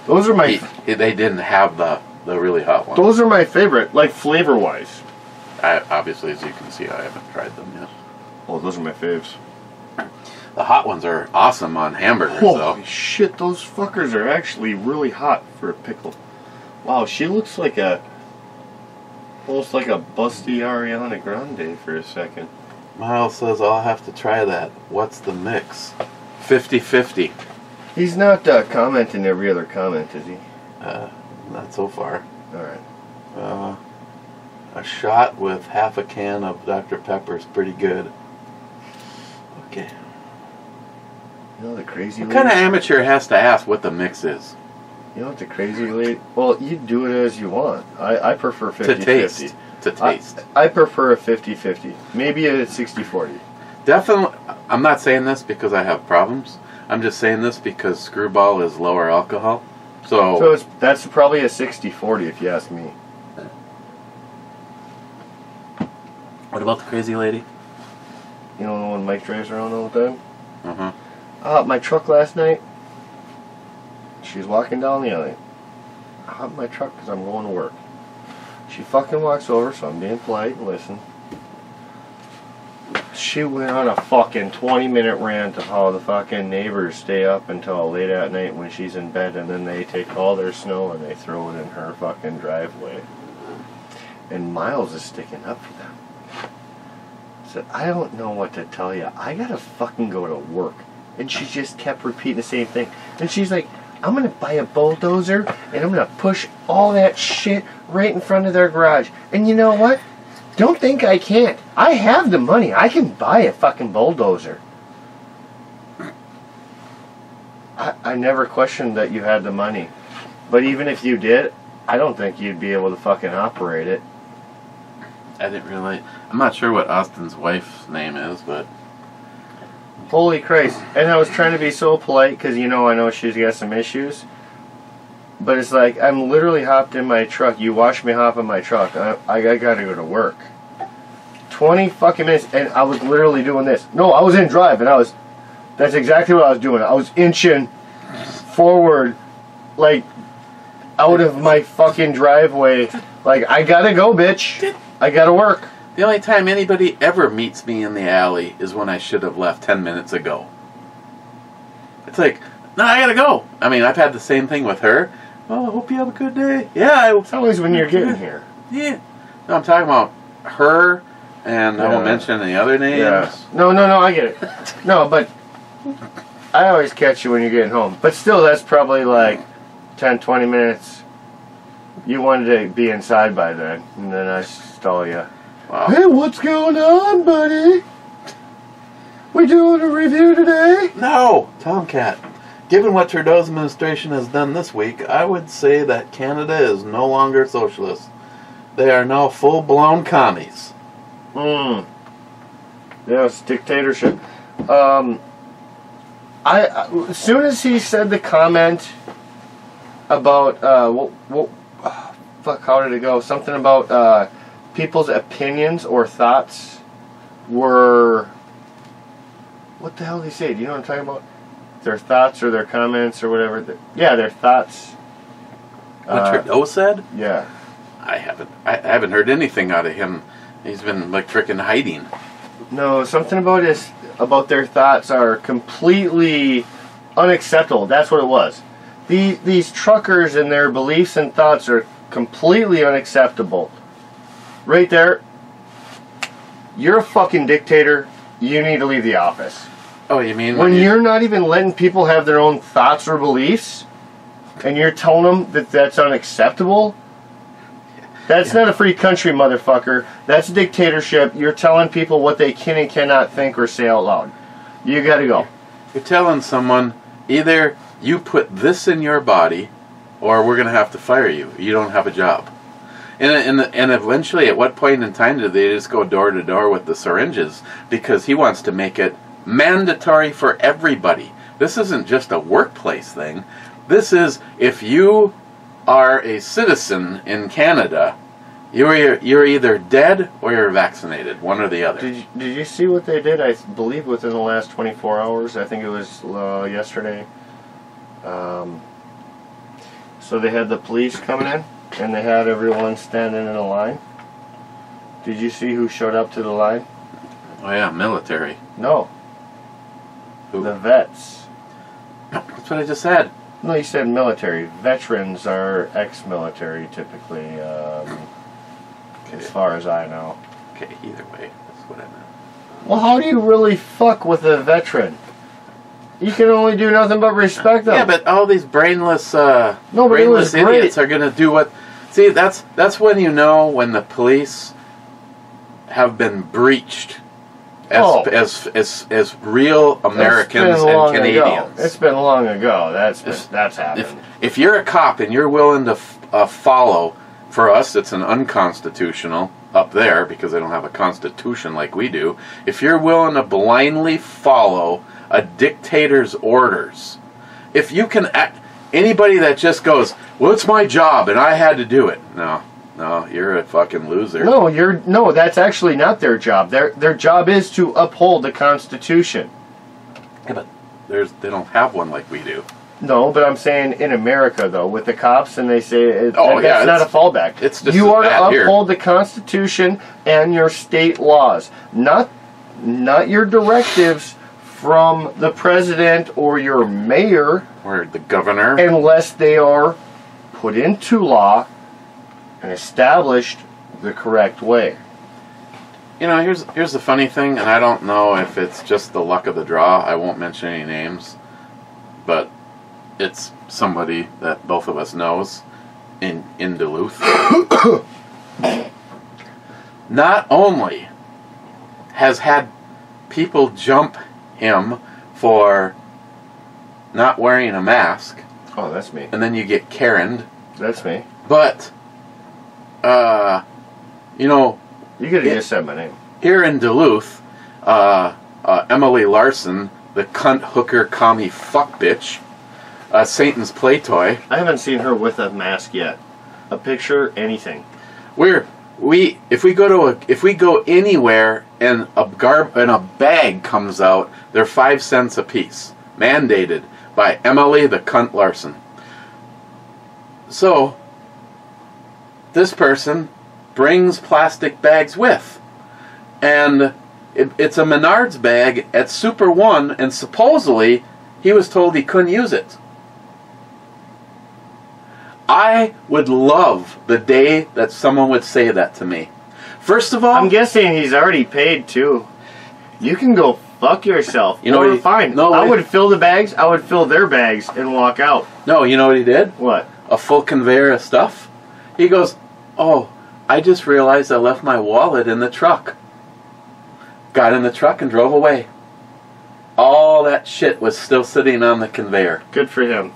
Those are my... They didn't have the really hot ones. Those are my favorite, like flavor-wise. Obviously, as you can see, I haven't tried them yet. Oh, those are my faves. The hot ones are awesome on hamburgers, though. Holy shit, those fuckers are actually really hot for a pickle. Wow, she looks like a... almost like a busty Ariana Grande for a second. Miles says, I'll have to try that. What's the mix? 50-50. He's not commenting every other comment, is he? Not so far. Alright. A shot with half a can of Dr. Pepper is pretty good. Okay. You know the crazy What kind of amateur has to ask what the mix is? You know what the crazy lady... Well, you do it as you want. I prefer 50-50. To taste. I prefer a 50-50. Maybe a 60-40. Definitely. I'm not saying this because I have problems. I'm just saying this because screwball is lower alcohol. So that's probably a 60-40 if you ask me. What about the crazy lady? You know the one Mike drives around all the time? Uh-huh. I hopped my truck last night. She's walking down the alley. I hopped my truck because I'm going to work. She fucking walks over, so I'm being polite and listen. She went on a fucking 20-minute rant of how the fucking neighbors stay up until late at night when she's in bed, and then they take all their snow and they throw it in her fucking driveway. And Miles is sticking up for them. I said, I don't know what to tell you. I gotta fucking go to work. And she just kept repeating the same thing. And she's like, I'm gonna buy a bulldozer and I'm gonna push all that shit right in front of their garage. And you know what? Don't think I can't. I have the money. I can buy a fucking bulldozer. I never questioned that you had the money. But even if you did, I don't think you'd be able to fucking operate it. I didn't really... I'm not sure what Austin's wife's name is, but... Holy Christ. And I was trying to be so polite because, you know, I know she's got some issues. But it's like, I'm literally hopped in my truck. You watched me hop in my truck. I gotta go to work. 20 fucking minutes, and I was literally doing this. No, I was in drive, and that's exactly what I was doing. I was inching forward, like, out of my fucking driveway. Like, I gotta go, bitch. I gotta work. The only time anybody ever meets me in the alley is when I should have left 10 minutes ago. It's like, no, I gotta go. I mean, I've had the same thing with her. Oh, I hope you have a good day. Yeah. It's always when you're getting here. Yeah. No, I'm talking about her, and I won't mention any other names. Yeah. No, I get it. No, but I always catch you when you're getting home. But still, that's probably like 10, 20 minutes. You wanted to be inside by then, and then I stall you. Wow. Hey, what's going on, buddy? We doing a review today? No, Tomcat. Given what Trudeau's administration has done this week, I would say that Canada is no longer socialist. They are now full-blown commies. Yeah, it's dictatorship. As soon as he said the comment about how did it go? Something about people's opinions or thoughts were, what the hell did he say? Do you know what I'm talking about? Their thoughts or their comments or whatever. Yeah, their thoughts. What Trudeau said? Yeah. I haven't heard anything out of him. He's been like frickin' hiding. No, something about their thoughts are completely unacceptable. That's what it was. These truckers and their beliefs and thoughts are completely unacceptable. Right there. You're a fucking dictator. You need to leave the office. Oh, you mean when you're not even letting people have their own thoughts or beliefs, and you're telling them that that's unacceptable? That's not a free country, motherfucker. That's a dictatorship. You're telling people what they can and cannot think or say out loud. You gotta go. You're telling someone, either you put this in your body, or we're gonna have to fire you. You don't have a job. And eventually, at what point in time do they just go door to door with the syringes? Because he wants to make it mandatory for everybody. This isn't just a workplace thing. This is, if you are a citizen in Canada, you're either dead or you're vaccinated, one or the other. Did you see what they did? I believe within the last 24 hours. I think it was yesterday. So they had the police coming in, and they had everyone standing in a line. Did you see who showed up to the line? Oh yeah, military. No. Who? The vets. That's what I just said. No, you said military. Veterans are ex-military, typically, as far as I know. Okay, either way, that's what I meant. Well, how do you really fuck with a veteran? You can only do nothing but respect them. Yeah, but all these brainless brainless idiots are going to do what... See, that's when you know when the police have been breached as real Americans and Canadians. It's been long ago. That's happened. If you're a cop and you're willing to follow, for us it's an unconstitutional up there because they don't have a constitution like we do. If you're willing to blindly follow a dictator's orders, if you can act, anybody that just goes, well, it's my job and I had to do it. No, you're a fucking loser. No, that's actually not their job. Their job is to uphold the Constitution. Yeah, but they don't have one like we do. No, but I'm saying in America, though, with the cops, and they say that's not a fallback. It's just you are to here. uphold the Constitution and your state laws, not not your directives from the president or your mayor, or the governor, unless they are put into law and established the correct way. You know, here's the funny thing, and I don't know if it's just the luck of the draw. I won't mention any names, but it's somebody that both of us knows in Duluth. Not only has had people jump him for not wearing a mask, Oh, that's me. and then you get Karen'd, That's me. but you know, You could have just said my name. here in Duluth, Emily Larson, the cunt hooker commie fuck bitch, Satan's play toy. I haven't seen her with a mask yet. A picture, anything. If we go anywhere and a bag comes out, they're 5 cents a piece, mandated by Emily the cunt Larson. So this person brings plastic bags with, and it's a Menards bag at Super One, and supposedly he was told he couldn't use it. I would love the day that someone would say that to me. First of all, I'm guessing he's already paid too. You can go fuck yourself. You know or what he- fine. no, I wait. would fill the bags. I would fill their bags and walk out. no, you know what he did? What? A full conveyor of stuff. He goes, "Oh, I just realized I left my wallet in the truck." Got in the truck and drove away. All that shit was still sitting on the conveyor. Good for him.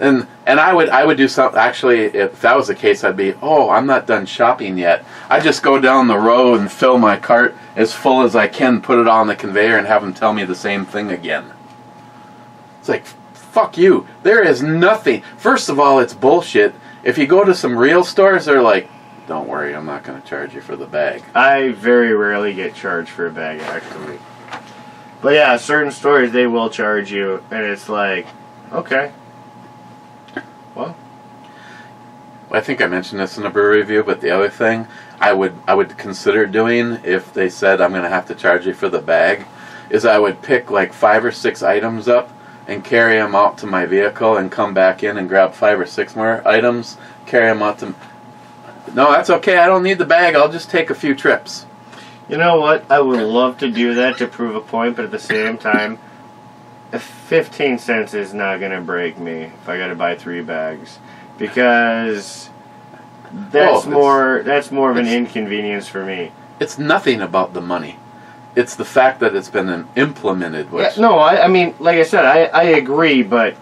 And I would do something. Actually, if that was the case, I'd be, "Oh, I'm not done shopping yet. I just go down the road and fill my cart as full as I can, put it on the conveyor, and have them tell me the same thing again." It's like, fuck you. There is nothing. First of all, it's bullshit. If you go to some real stores, they're like, "Don't worry, I'm not going to charge you for the bag." I very rarely get charged for a bag, actually. But yeah, certain stores, they will charge you, and it's like, okay. Well, I think I mentioned this in a brew review, but the other thing I would consider doing if they said I'm going to have to charge you for the bag is I would pick like 5 or 6 items up and carry them out to my vehicle and come back in and grab 5 or 6 more items, carry them out to... No, that's okay. I don't need the bag. I'll just take a few trips. you know what? I would love to do that to prove a point, but at the same time, 15 cents is not going to break me if I got to buy 3 bags. Because that's more of an inconvenience for me. It's nothing about the money. It's the fact that it's been implemented. Which, Yeah, no, I mean, like I said, I agree, but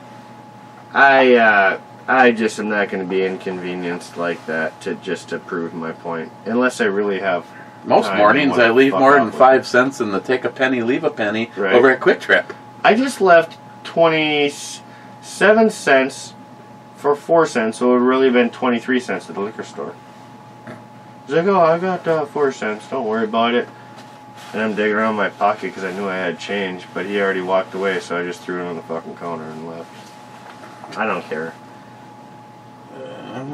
I just am not going to be inconvenienced like that to prove my point. Unless I really have most time mornings and wanna I leave fuck more off than with 5 cents in the take a penny, leave a penny Right. over at Quick Trip. I just left 27 cents for 4 cents, so it would really have been 23 cents at the liquor store. He's like, "Oh, I got 4 cents, don't worry about it." And I'm digging around my pocket because I knew I had change, but he already walked away, so I just threw it on the fucking counter and left. I don't care.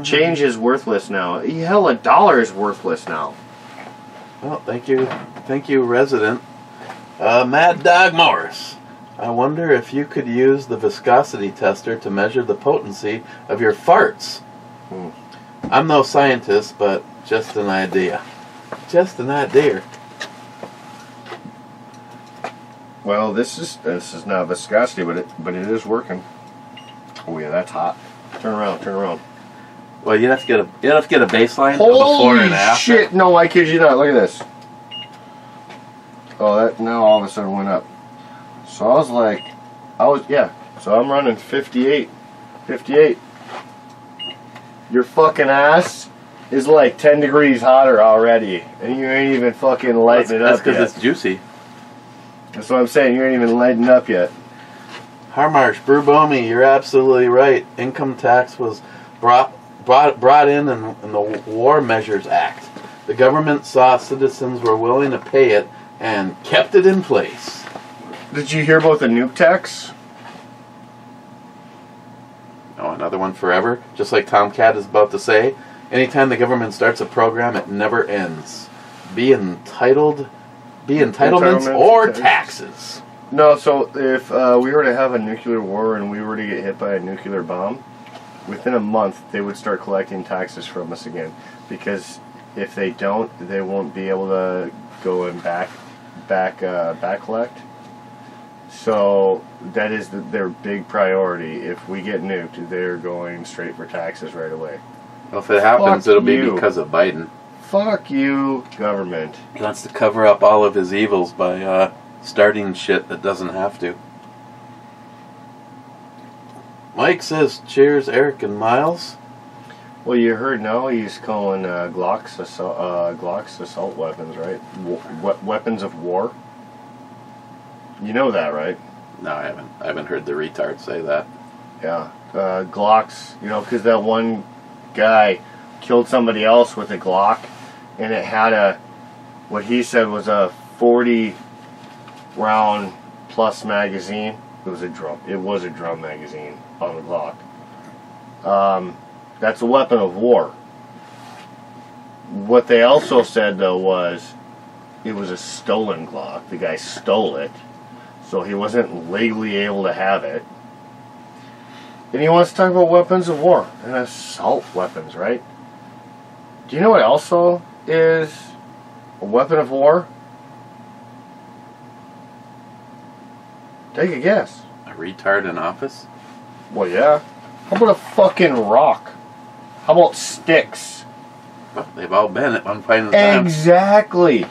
Change is worthless now. Hell, $1 is worthless now. Well, thank you, resident. Mad Dog Morris. I wonder if you could use the viscosity tester to measure the potency of your farts. I'm no scientist, but just an idea. Just an idea. Well, this is not viscosity, but it is working. Oh yeah, that's hot. Turn around. Well, you have to get a baseline of before and Holy after. shit! No, I kid you not. Look at this. Oh, that now all of a sudden went up. So So I'm running 58. Your fucking ass is like 10 degrees hotter already, and you ain't even fucking lighting it up That's because yet. it's juicy. That's what I'm saying. You ain't even lighting up yet. Harmarsh, Brew Bomi, you're absolutely right. Income tax was brought in the War Measures Act. The government saw citizens were willing to pay it and kept it in place. Did you hear about the nuke tax? Oh, another one forever? Just like Tomcat is about to say, anytime the government starts a program, it never ends. Be entitled Be entitlements or taxes? No, so if we were to have a nuclear war and we were to get hit by a nuclear bomb, within a month they would start collecting taxes from us again. Because if they don't, they won't be able to go and back collect. So that is their big priority. If we get nuked, they're going straight for taxes right away. Well, if it happens, Fuck it'll be you. because of Biden. Fuck you, government. He wants to cover up all of his evils by starting shit that doesn't have to. Mike says, cheers, Eric and Miles. Well, you heard now he's calling Glocks assault weapons, right? Weapons of war. You know that, right? No, I haven't. I haven't heard the retard say that. Yeah. Glocks, you know, because that one guy killed somebody else with a Glock, and it had what he said was a 40 round plus magazine. It was a drum magazine on the Glock. That's a weapon of war. What they also said though was it was a stolen Glock. The guy stole it, so he wasn't legally able to have it. And he wants to talk about weapons of war and assault weapons, right? Do you know what also is a weapon of war? Take a guess. A retard in office? Well, yeah. How about a fucking rock? How about sticks? Well, they've all been at one point in time. Exactly.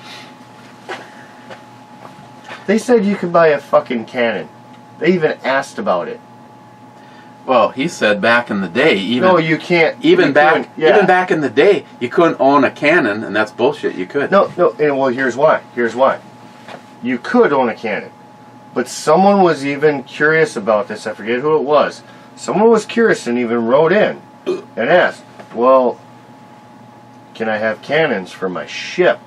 They said you could buy a fucking cannon. They even asked about it. Well, he said back in the day, even No, you can't. even you back couldn't. Yeah. even back in the day, you couldn't own a cannon, and that's bullshit. You could. No, and well, here's why. Here's why. You could own a cannon, but someone was even curious about this. I forget who it was. Someone was curious and even wrote in and asked, "Well, can I have cannons for my ship?"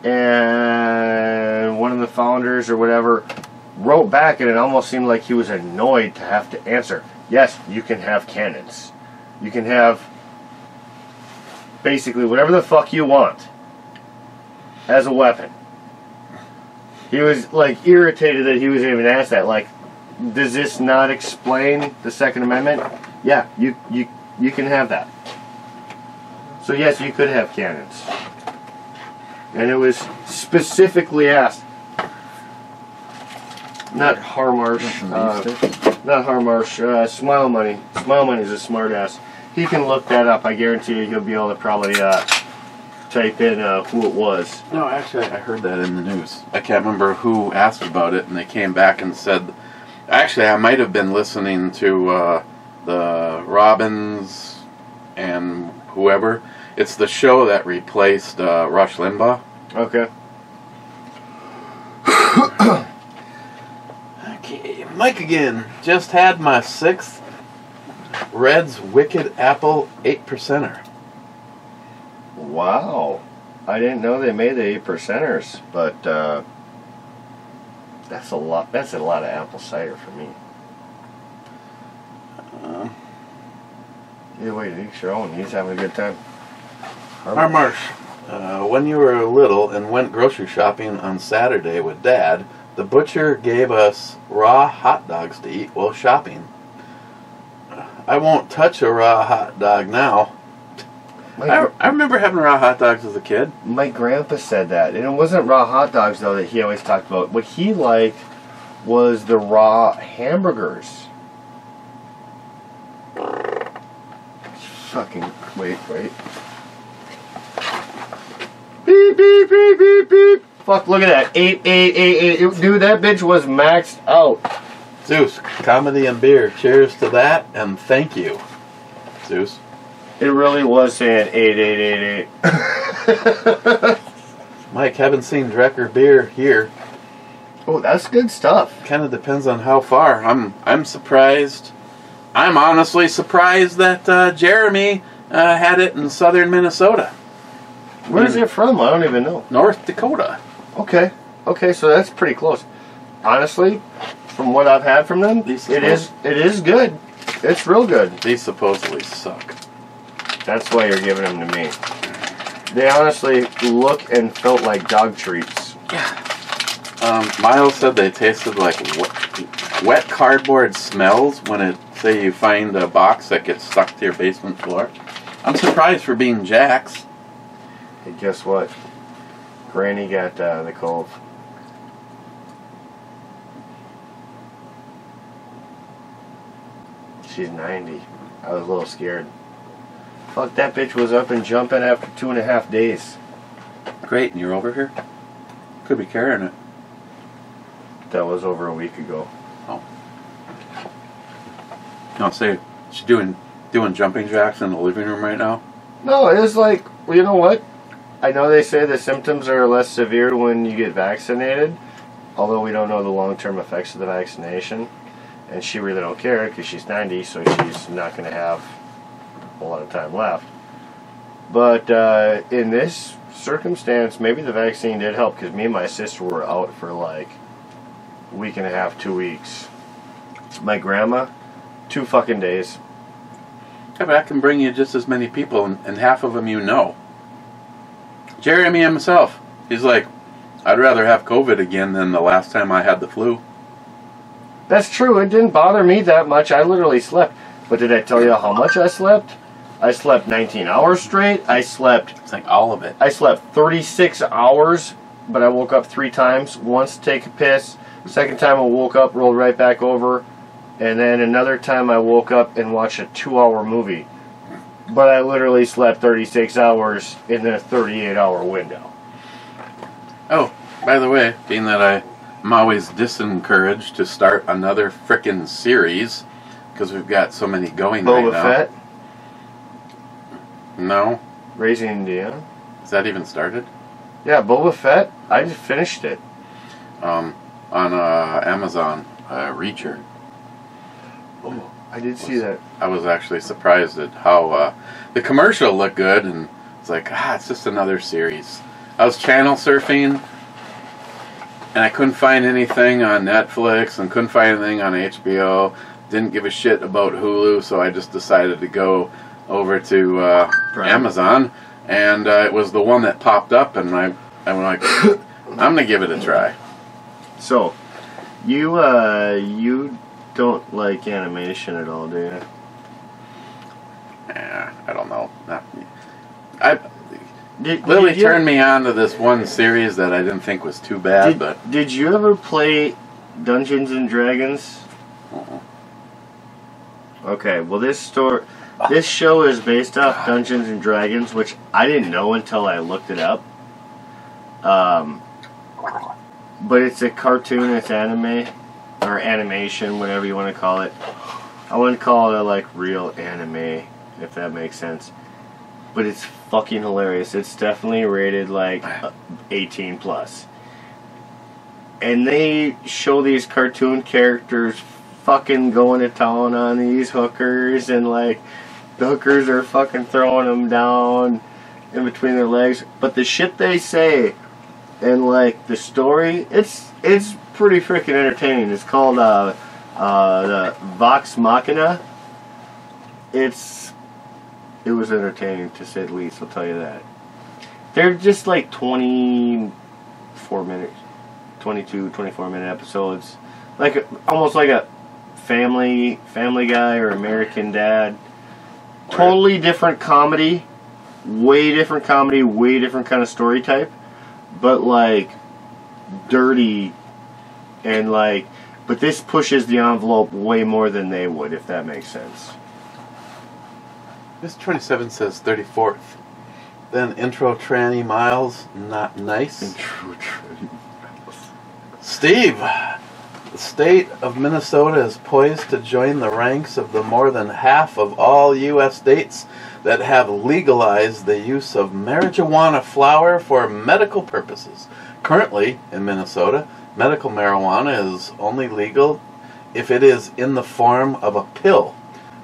And one of the founders or whatever wrote back, and it almost seemed like he was annoyed to have to answer. Yes, you can have cannons. You can have basically whatever the fuck you want as a weapon. He was like irritated that he was even asked that. Like, does this not explain the Second Amendment? Yeah, you can have that. So yes, you could have cannons. And it was specifically asked. Not Harmarsh, not Harmarsh, Smile Money. Smile Money's a smart ass. He can look that up. I guarantee you he'll be able to probably type in who it was. No, actually, I heard that in the news. I can't remember who asked about it, and they came back and said... Actually, I might have been listening to the Robbins and whoever. It's the show that replaced Rush Limbaugh. Okay. Okay, Mike again. Just had my 6th Red's Wicked Apple 8%er. Wow. I didn't know they made the 8%ers, but that's a lot. That's a lot of apple cider for me. Either way, each your own. He's having a good time. Harmarsh, when you were little and went grocery shopping on Saturday with Dad, the butcher gave us raw hot dogs to eat while shopping. I won't touch a raw hot dog now. I remember having raw hot dogs as a kid. My grandpa said that. And it wasn't raw hot dogs, though, that he always talked about. What he liked was the raw hamburgers. Fucking... Wait. Beep, beep, beep, beep, beep. Fuck, look at that. 8. Dude, that bitch was maxed out. Zeus, comedy and beer. Cheers to that, and thank you, Zeus. It really was saying 8. Mike, haven't seen Drecker beer here. Oh, that's good stuff. Kind of depends on how far. I'm surprised. I'm honestly surprised that Jeremy had it in southern Minnesota. Where's it from? I don't even know. North Dakota. Okay, so that's pretty close. Honestly, from what I've had from them, it is good. It's real good. These supposedly suck. That's why you're giving them to me. They honestly look and felt like dog treats. Miles said they tasted like wet cardboard smells when say you find a box that gets stuck to your basement floor. I'm surprised for being Jack's. Hey, guess what? Granny got the cove. She's 90. I was a little scared. Fuck, that bitch was up and jumping after 2.5 days. Great, and you're over here? Could be carrying it. That was over a week ago. Oh. No, say she's doing jumping jacks in the living room right now. No, it was like, well, you know what? I know they say the symptoms are less severe when you get vaccinated, although we don't know the long-term effects of the vaccination. And she really don't care because she's 90, so she's not going to have a lot of time left. But in this circumstance, maybe the vaccine did help, because me and my sister were out for like a week and a half, 2 weeks. My grandma, 2 fucking days. Yeah, but I can bring you just as many people, and half of them you know. Jeremy himself, he's like, I'd rather have COVID again than the last time I had the flu. That's true. It didn't bother me that much. I literally slept. But did I tell you how much I slept? I slept 19 hours straight. It's like all of it. I slept 36 hours, but I woke up 3 times. Once to take a piss. Second time I woke up, rolled right back over. And then another time I woke up and watched a 2-hour movie. But I literally slept 36 hours in a 38-hour window. Oh, by the way, being that I'm always disencouraged to start another frickin' series because we've got so many going right now. Boba Fett? No. Raising Indiana? Is that even started? Yeah, Boba Fett. I just finished it. On Amazon, Reacher. Oh, I did see that. I was actually surprised at how the commercial looked good, and it's like, it's just another series. I was channel surfing, and I couldn't find anything on Netflix, and couldn't find anything on HBO. Didn't give a shit about Hulu, so I just decided to go over to Amazon, and it was the one that popped up, and I'm like, I'm gonna give it a try. So, you don't like animation at all, do you? I don't know. Lily turned me on to this one series that I didn't think was too bad, but... Did you ever play Dungeons and Dragons? Uh-uh. Okay, well this show is based off Dungeons and Dragons, which I didn't know until I looked it up. But it's a cartoon, it's anime, or animation, whatever you want to call it. I wouldn't call it like real anime, if that makes sense. But it's fucking hilarious. It's definitely rated like 18 plus. And they show these cartoon characters fucking going to town on these hookers, and like the hookers are fucking throwing them down in between their legs. But the shit they say and like the story, it's pretty freaking entertaining. It's called the Vox Machina. It was entertaining, to say the least, I'll tell you that. They're just like 24 minute episodes. Like almost like a Family Guy or American Dad. Totally different comedy. Way different comedy, way different kind of story type. But like dirty and like, but this pushes the envelope way more than they would, if that makes sense. This 27 says 34th. Then intro tranny Miles, not nice. Intro tranny Miles. Steve, the state of Minnesota is poised to join the ranks of the more than half of all U.S. states that have legalized the use of marijuana flower for medical purposes. Currently, in Minnesota, medical marijuana is only legal if it is in the form of a pill,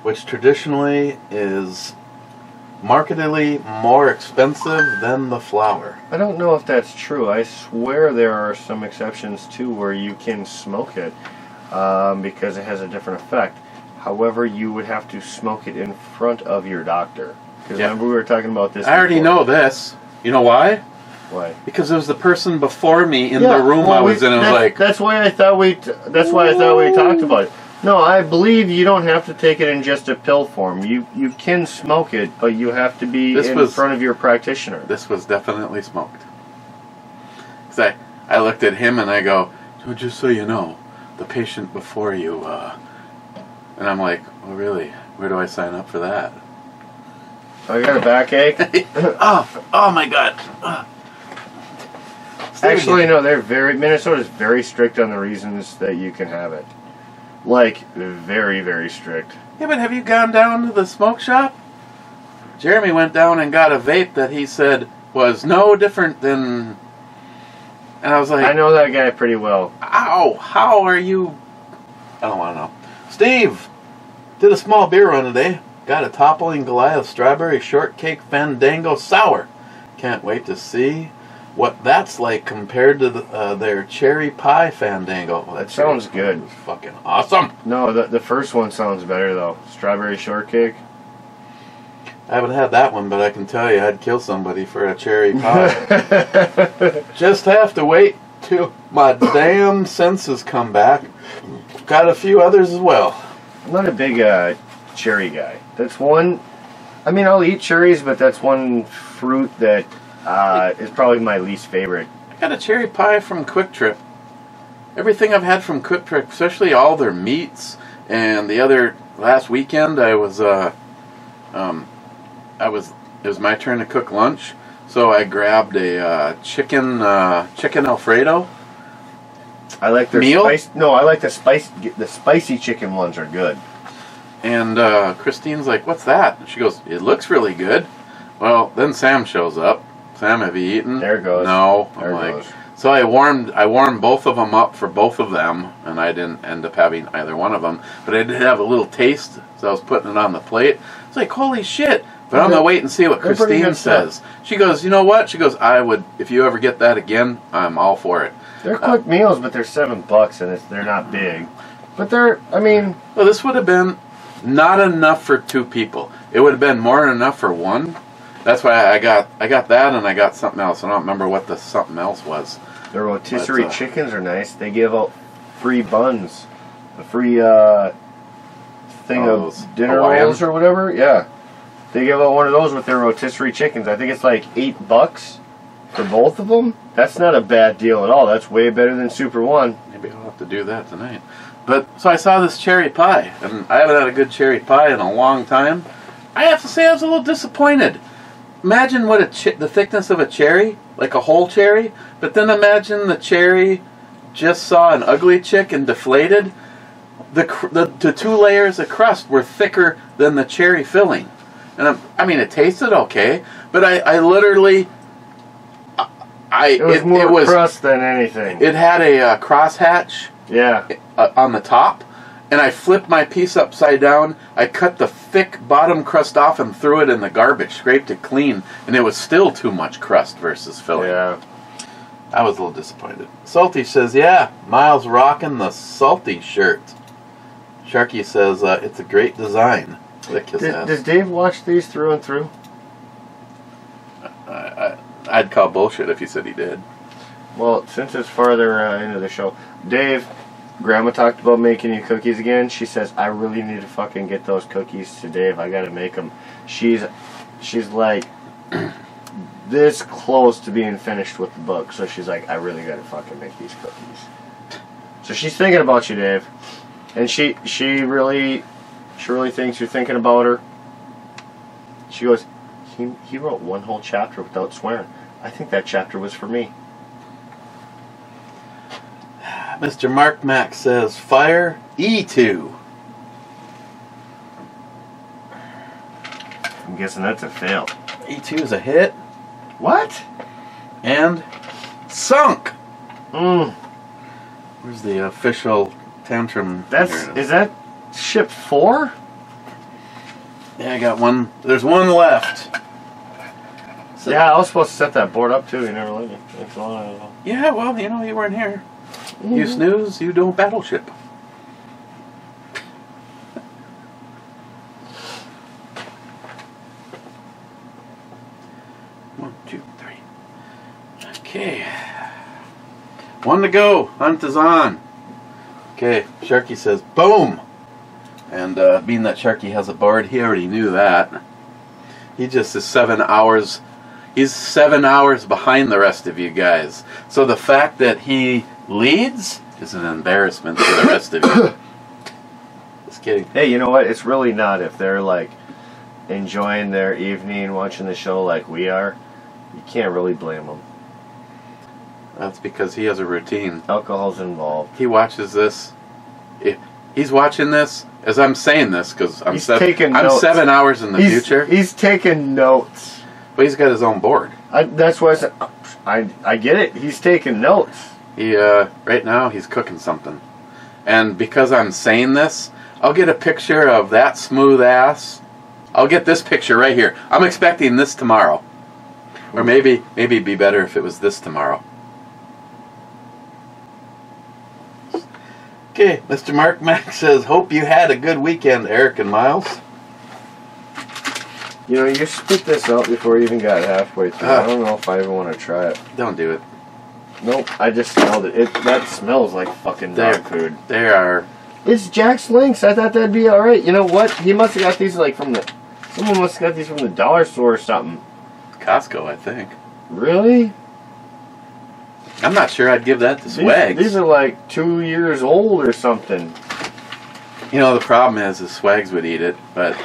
which traditionally is markedly more expensive than the flower. I don't know if that's true. I swear there are some exceptions too where you can smoke it because it has a different effect. However, you would have to smoke it in front of your doctor. Because remember we were talking about this I already know this. You know why? Why? Because it was the person before me in the room I was in. It was like that's why I thought we talked about it. No, I believe you don't have to take it in just a pill form. You can smoke it, but you have to be in front of your practitioner. This was definitely smoked. Because I looked at him and I go, so just so you know, the patient before you, and I'm like, oh really? Where do I sign up for that? I got a backache. oh my God. Actually, no, Minnesota's very strict on the reasons that you can have it. Like, very, very strict. Yeah, but have you gone down to the smoke shop? Jeremy went down and got a vape that he said was no different than... And I was like... I know that guy pretty well. Ow, how are you... I don't want to know. Steve! Did a small beer run today. Got a Toppling Goliath Strawberry Shortcake Fandango Sour. Can't wait to see what that's like compared to their Cherry Pie Fandango. Well, that sounds good. Fucking awesome. No, the first one sounds better though. Strawberry Shortcake. I haven't had that one, but I can tell you I'd kill somebody for a cherry pie. Just have to wait till my damn senses come back. Got a few others as well. I'm not a big cherry guy. That's one... I mean, I'll eat cherries, but that's one fruit that is probably my least favorite. I got a cherry pie from Quick Trip. Everything I've had from Quick Trip, especially all their meats, and the other... Last weekend it was my turn to cook lunch, so I grabbed a chicken Alfredo. I like their meal. I like the spicy chicken ones are good. And Christine's like, "What's that?" And she goes, "It looks really good." Well, then Sam shows up. Sam, have you eaten? There it goes. No. There it goes. So I warmed both of them up for both of them, and I didn't end up having either one of them. But I did have a little taste, so I was putting it on the plate. It's like, holy shit. But I'm going to wait and see what Christine says. She goes, you know what? She goes, I would, if you ever get that again, I'm all for it. They're quick meals, but they're $7 and they're not big. But they're, I mean... Well, this would have been not enough for 2 people. It would have been more than enough for 1. That's why I got that and I got something else. I don't remember what the something else was. The rotisserie chickens are nice. They give out free buns. A free thing of dinner rolls or whatever. Yeah. They give out one of those with their rotisserie chickens. I think it's like $8 for both of them. That's not a bad deal at all. That's way better than Super One. Maybe I'll have to do that tonight. But so I saw this cherry pie, and I haven't had a good cherry pie in a long time. I have to say I was a little disappointed. Imagine what the thickness of a cherry, like a whole cherry, but then imagine the cherry just saw an ugly chick and deflated. The 2 layers of crust were thicker than the cherry filling. And I mean, it tasted okay, but I literally... It was more crust than anything. It had a crosshatch on the top, and I flipped my piece upside down. I cut the thick bottom crust off and threw it in the garbage, scraped it clean, and it was still too much crust versus filling. Yeah. I was a little disappointed. Salty says, yeah, Miles rocking the Salty shirt. Sharky says, it's a great design. Does Dave watch these through and through? I'd call bullshit if he said he did. Well, since it's farther into the show, Dave, Grandma talked about making you cookies again. She says, I really need to fucking get those cookies to Dave. I gotta make them. She's like this close to being finished with the book, so she's like, I really gotta fucking make these cookies. So she's thinking about you, Dave, and she really thinks you're thinking about her. She goes, he wrote one whole chapter without swearing. I think that chapter was for me. Mr. Mark Mack says, fire E2. I'm guessing that's a fail. E2 is a hit. What? And sunk. Mm. Where's the official tantrum? Is that ship 4? Yeah, I got one. There's one left. So, yeah, I was supposed to set that board up too. You never let me. Yeah, well, you weren't here. You snooze, you don't battleship. 1, 2, 3. Okay. One to go. Hunt is on. Okay, Sharky says, boom! And being that Sharky has a board, he already knew that. He just is 7 hours. He's 7 hours behind the rest of you guys. So the fact that he leads is an embarrassment to the rest of you. Just kidding. Hey, you know what? It's really not. If they're like enjoying their evening, watching the show like we are, you can't really blame them. That's because he has a routine. Alcohol's involved. He watches this. He's watching this as I'm saying this because I'm 7 hours in the future. He's taking notes. But he's got his own board. That's why I said, I get it. He's taking notes. He right now he's cooking something, and because I'm saying this, I'll get a picture of that smooth ass. I'll get this picture right here. I'm expecting this tomorrow, or maybe it'd be better if it was this tomorrow. Okay, Mr. Mark Mack says, hope you had a good weekend, Eric and Miles. You know, you spit this out before you even got halfway through. I don't know if I even want to try it. Don't do it. Nope, I just smelled it. That smells like fucking dog food. They are. It's Jack's Links. I thought that'd be alright. You know what? He must have got these like from the... Someone must have got these from the dollar store or something. Costco, I think. Really? I'm not sure I'd give that to Swags. These are like 2 years old or something. You know, the problem is Swags would eat it, but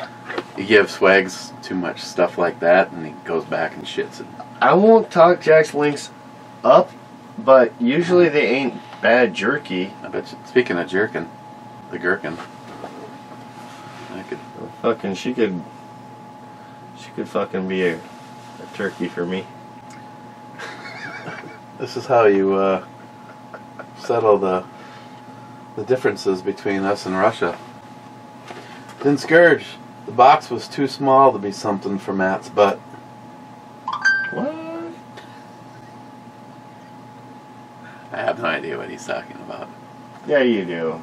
you give Swags too much stuff like that, and he goes back and shits it. I won't talk Jack's Links up, but usually they ain't bad jerky. I bet you, speaking of jerkin, the gherkin. She could fucking be a turkey for me. This is how you settle the differences between us and Russia. Then Scourge, the box was too small to be something for Matt's butt. What? I have no idea what he's talking about. Yeah, you do.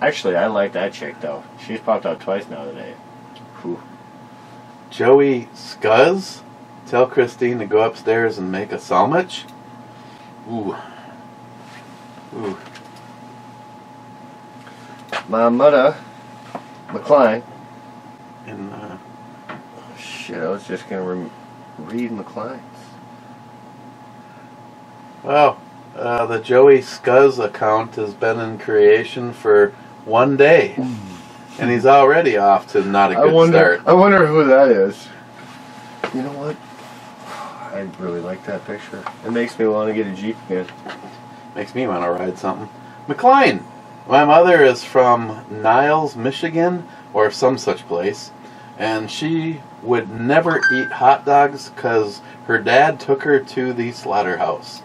Actually, I like that chick, though. She's popped out twice now today. Whew. Joey Scuzz, tell Christine to go upstairs and make a sandwich. Ooh. Ooh. My mother, McCline. And, shit, I was just going to read McCline's. Well, the Joey Scuzz account has been in creation for 1 day. And he's already off to not a good start. I wonder who that is. You know what? I really like that picture. It makes me want to get a Jeep again. Makes me want to ride something. McLean, my mother is from Niles, Michigan, or some such place, and she would never eat hot dogs because her dad took her to the slaughterhouse.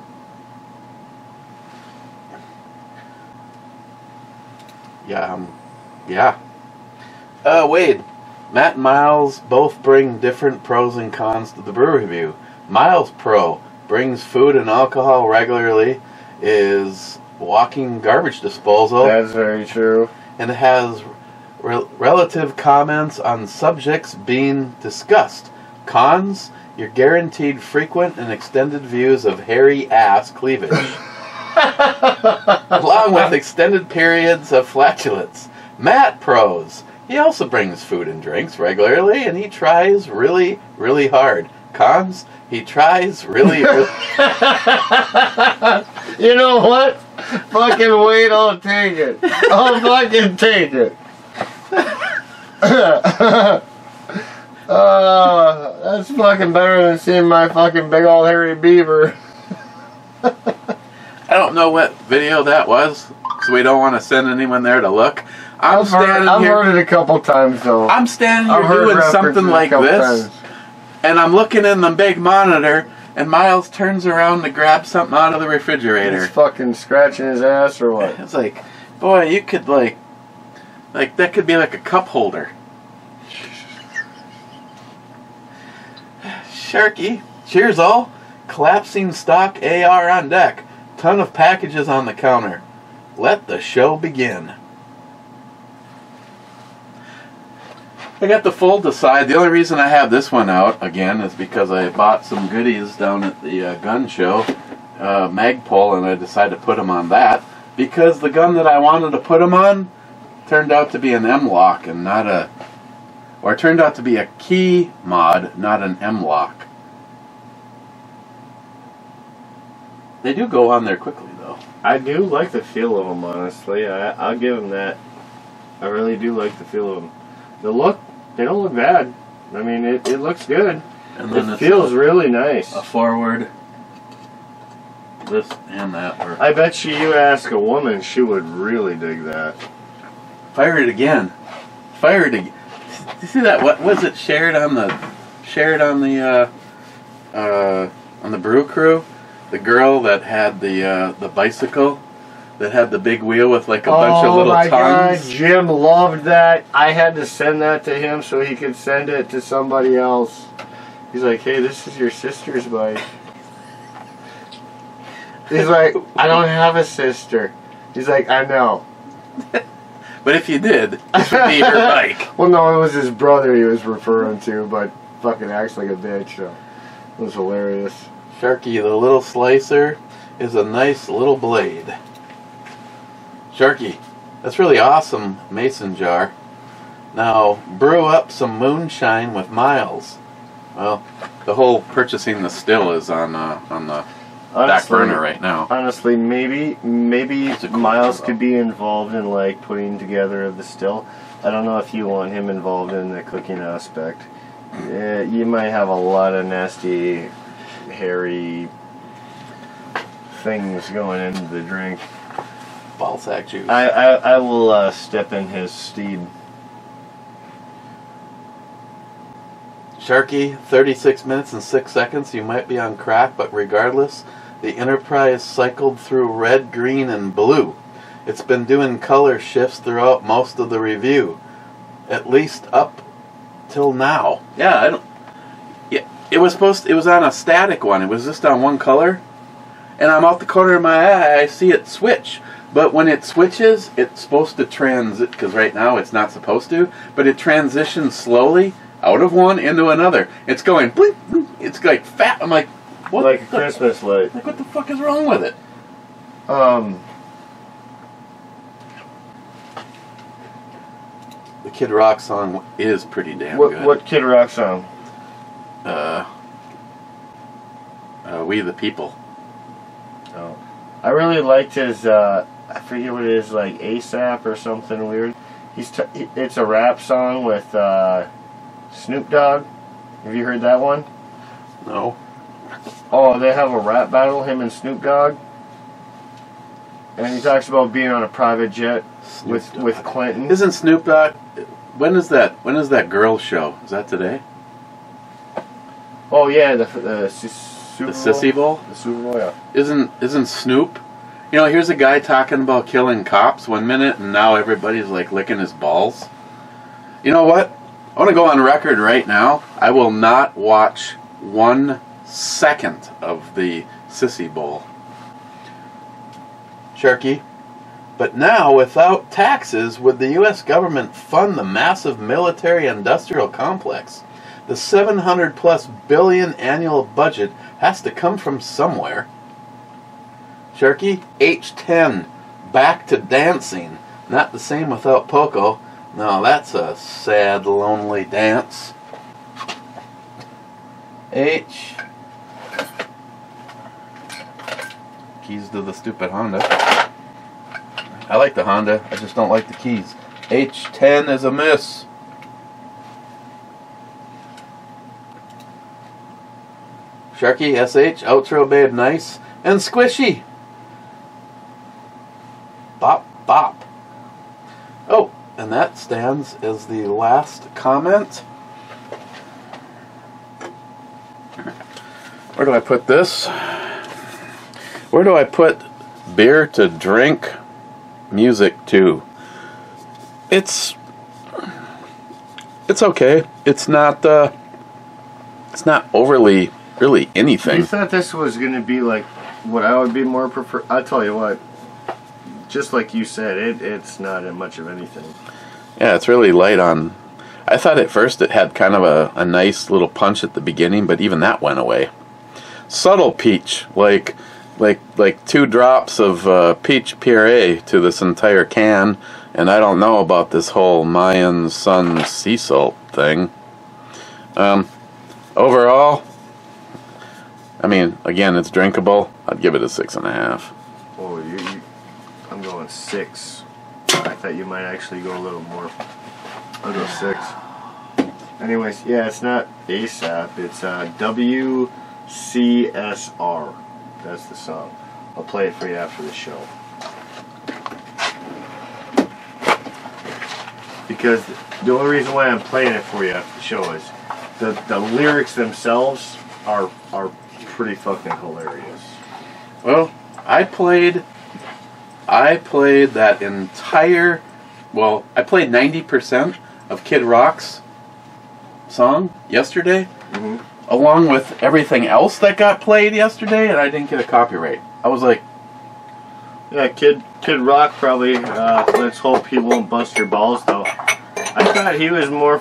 Yeah. Wade, Matt and Miles both bring different pros and cons to the brew review. Miles Pro brings food and alcohol regularly, is walking garbage disposal. That's very true. And has relative comments on subjects being discussed. Cons, you're guaranteed frequent and extended views of hairy ass cleavage. Along with extended periods of flatulence. Matt Pros, he also brings food and drinks regularly, and he tries really, really hard. Cons, he tries really, really... You know what? Fucking wait, I'll take it. I'll fucking take it. That's fucking better than seeing my fucking big old hairy beaver. I don't know what video that was, so we don't want to send anyone there to look. I've heard it a couple times, though. I'm standing here doing something like this, and I'm looking in the big monitor, and Miles turns around to grab something out of the refrigerator. He's fucking scratching his ass or what? It's like, boy, you could like that could be like a cup holder. Sharky, cheers all. Collapsing stock AR on deck. Ton of packages on the counter. Let the show begin. I got the full Decide. The only reason I have this one out again is because I bought some goodies down at the gun show. Magpul, and I decided to put them on that because the gun that I wanted to put them on turned out to be an M-lock and not a, or it turned out to be a key mod, not an M-lock. They do go on there quickly, though. I do like the feel of them, honestly. I'll give them that. I really do like the feel of them. The look, they don't look bad. I mean, it looks good. And then it feels really nice. A forward, this and that. Or I bet you ask a woman, she would really dig that. fire it again. Fire it again. You see that? What was it? Shared on the Brew Crew. The girl that had the bicycle that had the big wheel with like a bunch of little tongues. Oh my God, Jim loved that. I had to send that to him so he could send it to somebody else. He's like, hey, this is your sister's bike. He's like, I don't have a sister. He's like, I know. But if you did, this would be her bike. Well, no, it was his brother he was referring to, but fucking acts like a bitch, so it was hilarious. Sharky, the little slicer is a nice little blade. Sharky, that's really awesome mason jar. Now, brew up some moonshine with Miles. Well, the whole purchasing the still is on the back burner right now. Honestly, maybe Cool Miles combo. could be involved in like putting together the still. I don't know if you want him involved in the cooking aspect. You might have a lot of nasty, hairy things going into the drink. Ballsack juice. I will step in his steed. Sharky, 36 minutes and 6 seconds. You might be on crack, but regardless, the Enterprise cycled through red, green, and blue. It's been doing color shifts throughout most of the review, at least up till now. Yeah, I don't. Yeah, it was on a static one. It was just on one color, and I'm out the corner of my eye. I see it switch. But when it switches, it's supposed to transit, because right now it's not supposed to, but it transitions slowly out of one into another. It's going blink, blink. It's like fat. I'm like, what? Like a Christmas light. Like, what the fuck is wrong with it? The Kid Rock song is pretty damn good. What Kid Rock song? We the People. Oh, I really liked his. I forget what it is, like ASAP or something weird. It's a rap song with Snoop Dogg. Have you heard that one? No. Oh, they have a rap battle, him and Snoop Dogg. And he talks about being on a private jet with Clinton. Isn't Snoop Dogg? When is that girl show? Is that today? Oh yeah, the Super Bowl? Sissy Bowl? The Super Bowl, yeah. Isn't Snoop? You know, here's a guy talking about killing cops 1 minute, and now everybody's like licking his balls. You know what? I want to go on record right now. I will not watch 1 second of the Sissy Bowl. Sharky. But now, without taxes, would the U.S. government fund the massive military-industrial complex? The $700+ billion annual budget has to come from somewhere. Sharky, H10, back to dancing. Not the same without Poco. No, that's a sad, lonely dance. H. Keys to the stupid Honda. I like the Honda, I just don't like the keys. H10 is a miss. Sharky, SH, outro babe, nice. And squishy. Bop, bop. Oh, and that stands as the last comment. Where do I put this? Where do I put beer to drink music to? It's okay. It's not overly really anything. You thought this was going to be like what I would be more prefer. I'll tell you what. Just like you said, it's not much of anything. Yeah, it's really light on. I thought at first it had kind of a nice little punch at the beginning, but even that went away. Subtle peach, like like 2 drops of peach puree to this entire can, and I don't know about this whole Mayan Sun sea salt thing. Overall, I mean, again, it's drinkable. I'd give it a 6.5. Oh, I'm going 6. I thought you might actually go a little more. I'll go 6. Anyways, yeah, it's not ASAP. It's WCSR. That's the song. I'll play it for you after the show. Because the only reason why I'm playing it for you after the show is the lyrics themselves are pretty fucking hilarious. Well, I played that entire, well, I played 90% of Kid Rock's song yesterday, along with everything else that got played yesterday, and I didn't get a copyright. I was like, yeah, Kid Rock probably, let's hope he won't bust your balls, though. I thought he was more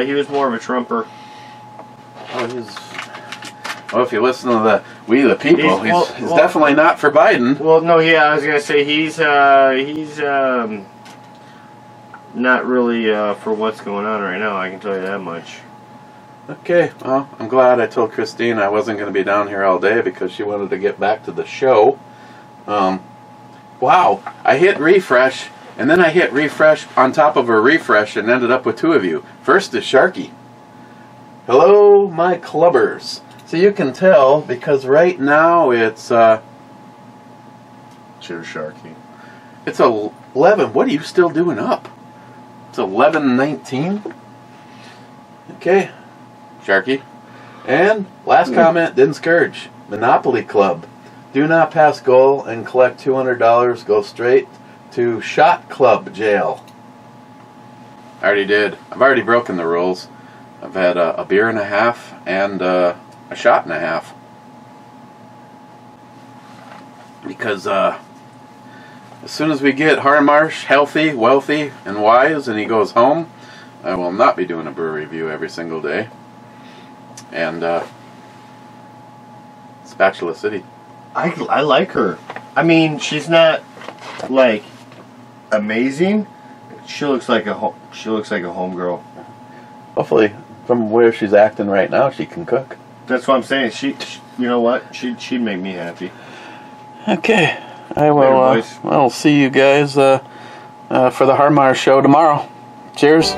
he was more of a Trumper. Well, if you listen to the We the People, he's definitely not for Biden. Well, no, yeah, I was gonna say he's not really for what's going on right now. I can tell you that much. Okay, well, I'm glad I told Christine I wasn't going to be down here all day because she wanted to get back to the show. Wow, I hit refresh, and then I hit refresh on top of a refresh and ended up with 2 of you. First is Sharky. Hello, my clubbers. So you can tell because right now it's Cheers, Sharky. It's 11. What are you still doing up? It's 11:19. Okay, Sharky. And last comment, didn't scourge. Monopoly Club. Do not pass goal and collect $200. Go straight to Shot Club jail. I already did. I've already broken the rules. I've had a beer and a half and a shot and a half. Because as soon as we get Harmarsh healthy, wealthy, and wise, and he goes home, I will not be doing a brew review every single day. And Spatula City. I like her. I mean, she's not like amazing. She looks like a homegirl. Hopefully, from where she's acting right now, she can cook. That's what I'm saying. She you know what? She'd make me happy. Okay, I will. I'll see you guys for the Harmar show tomorrow. Cheers.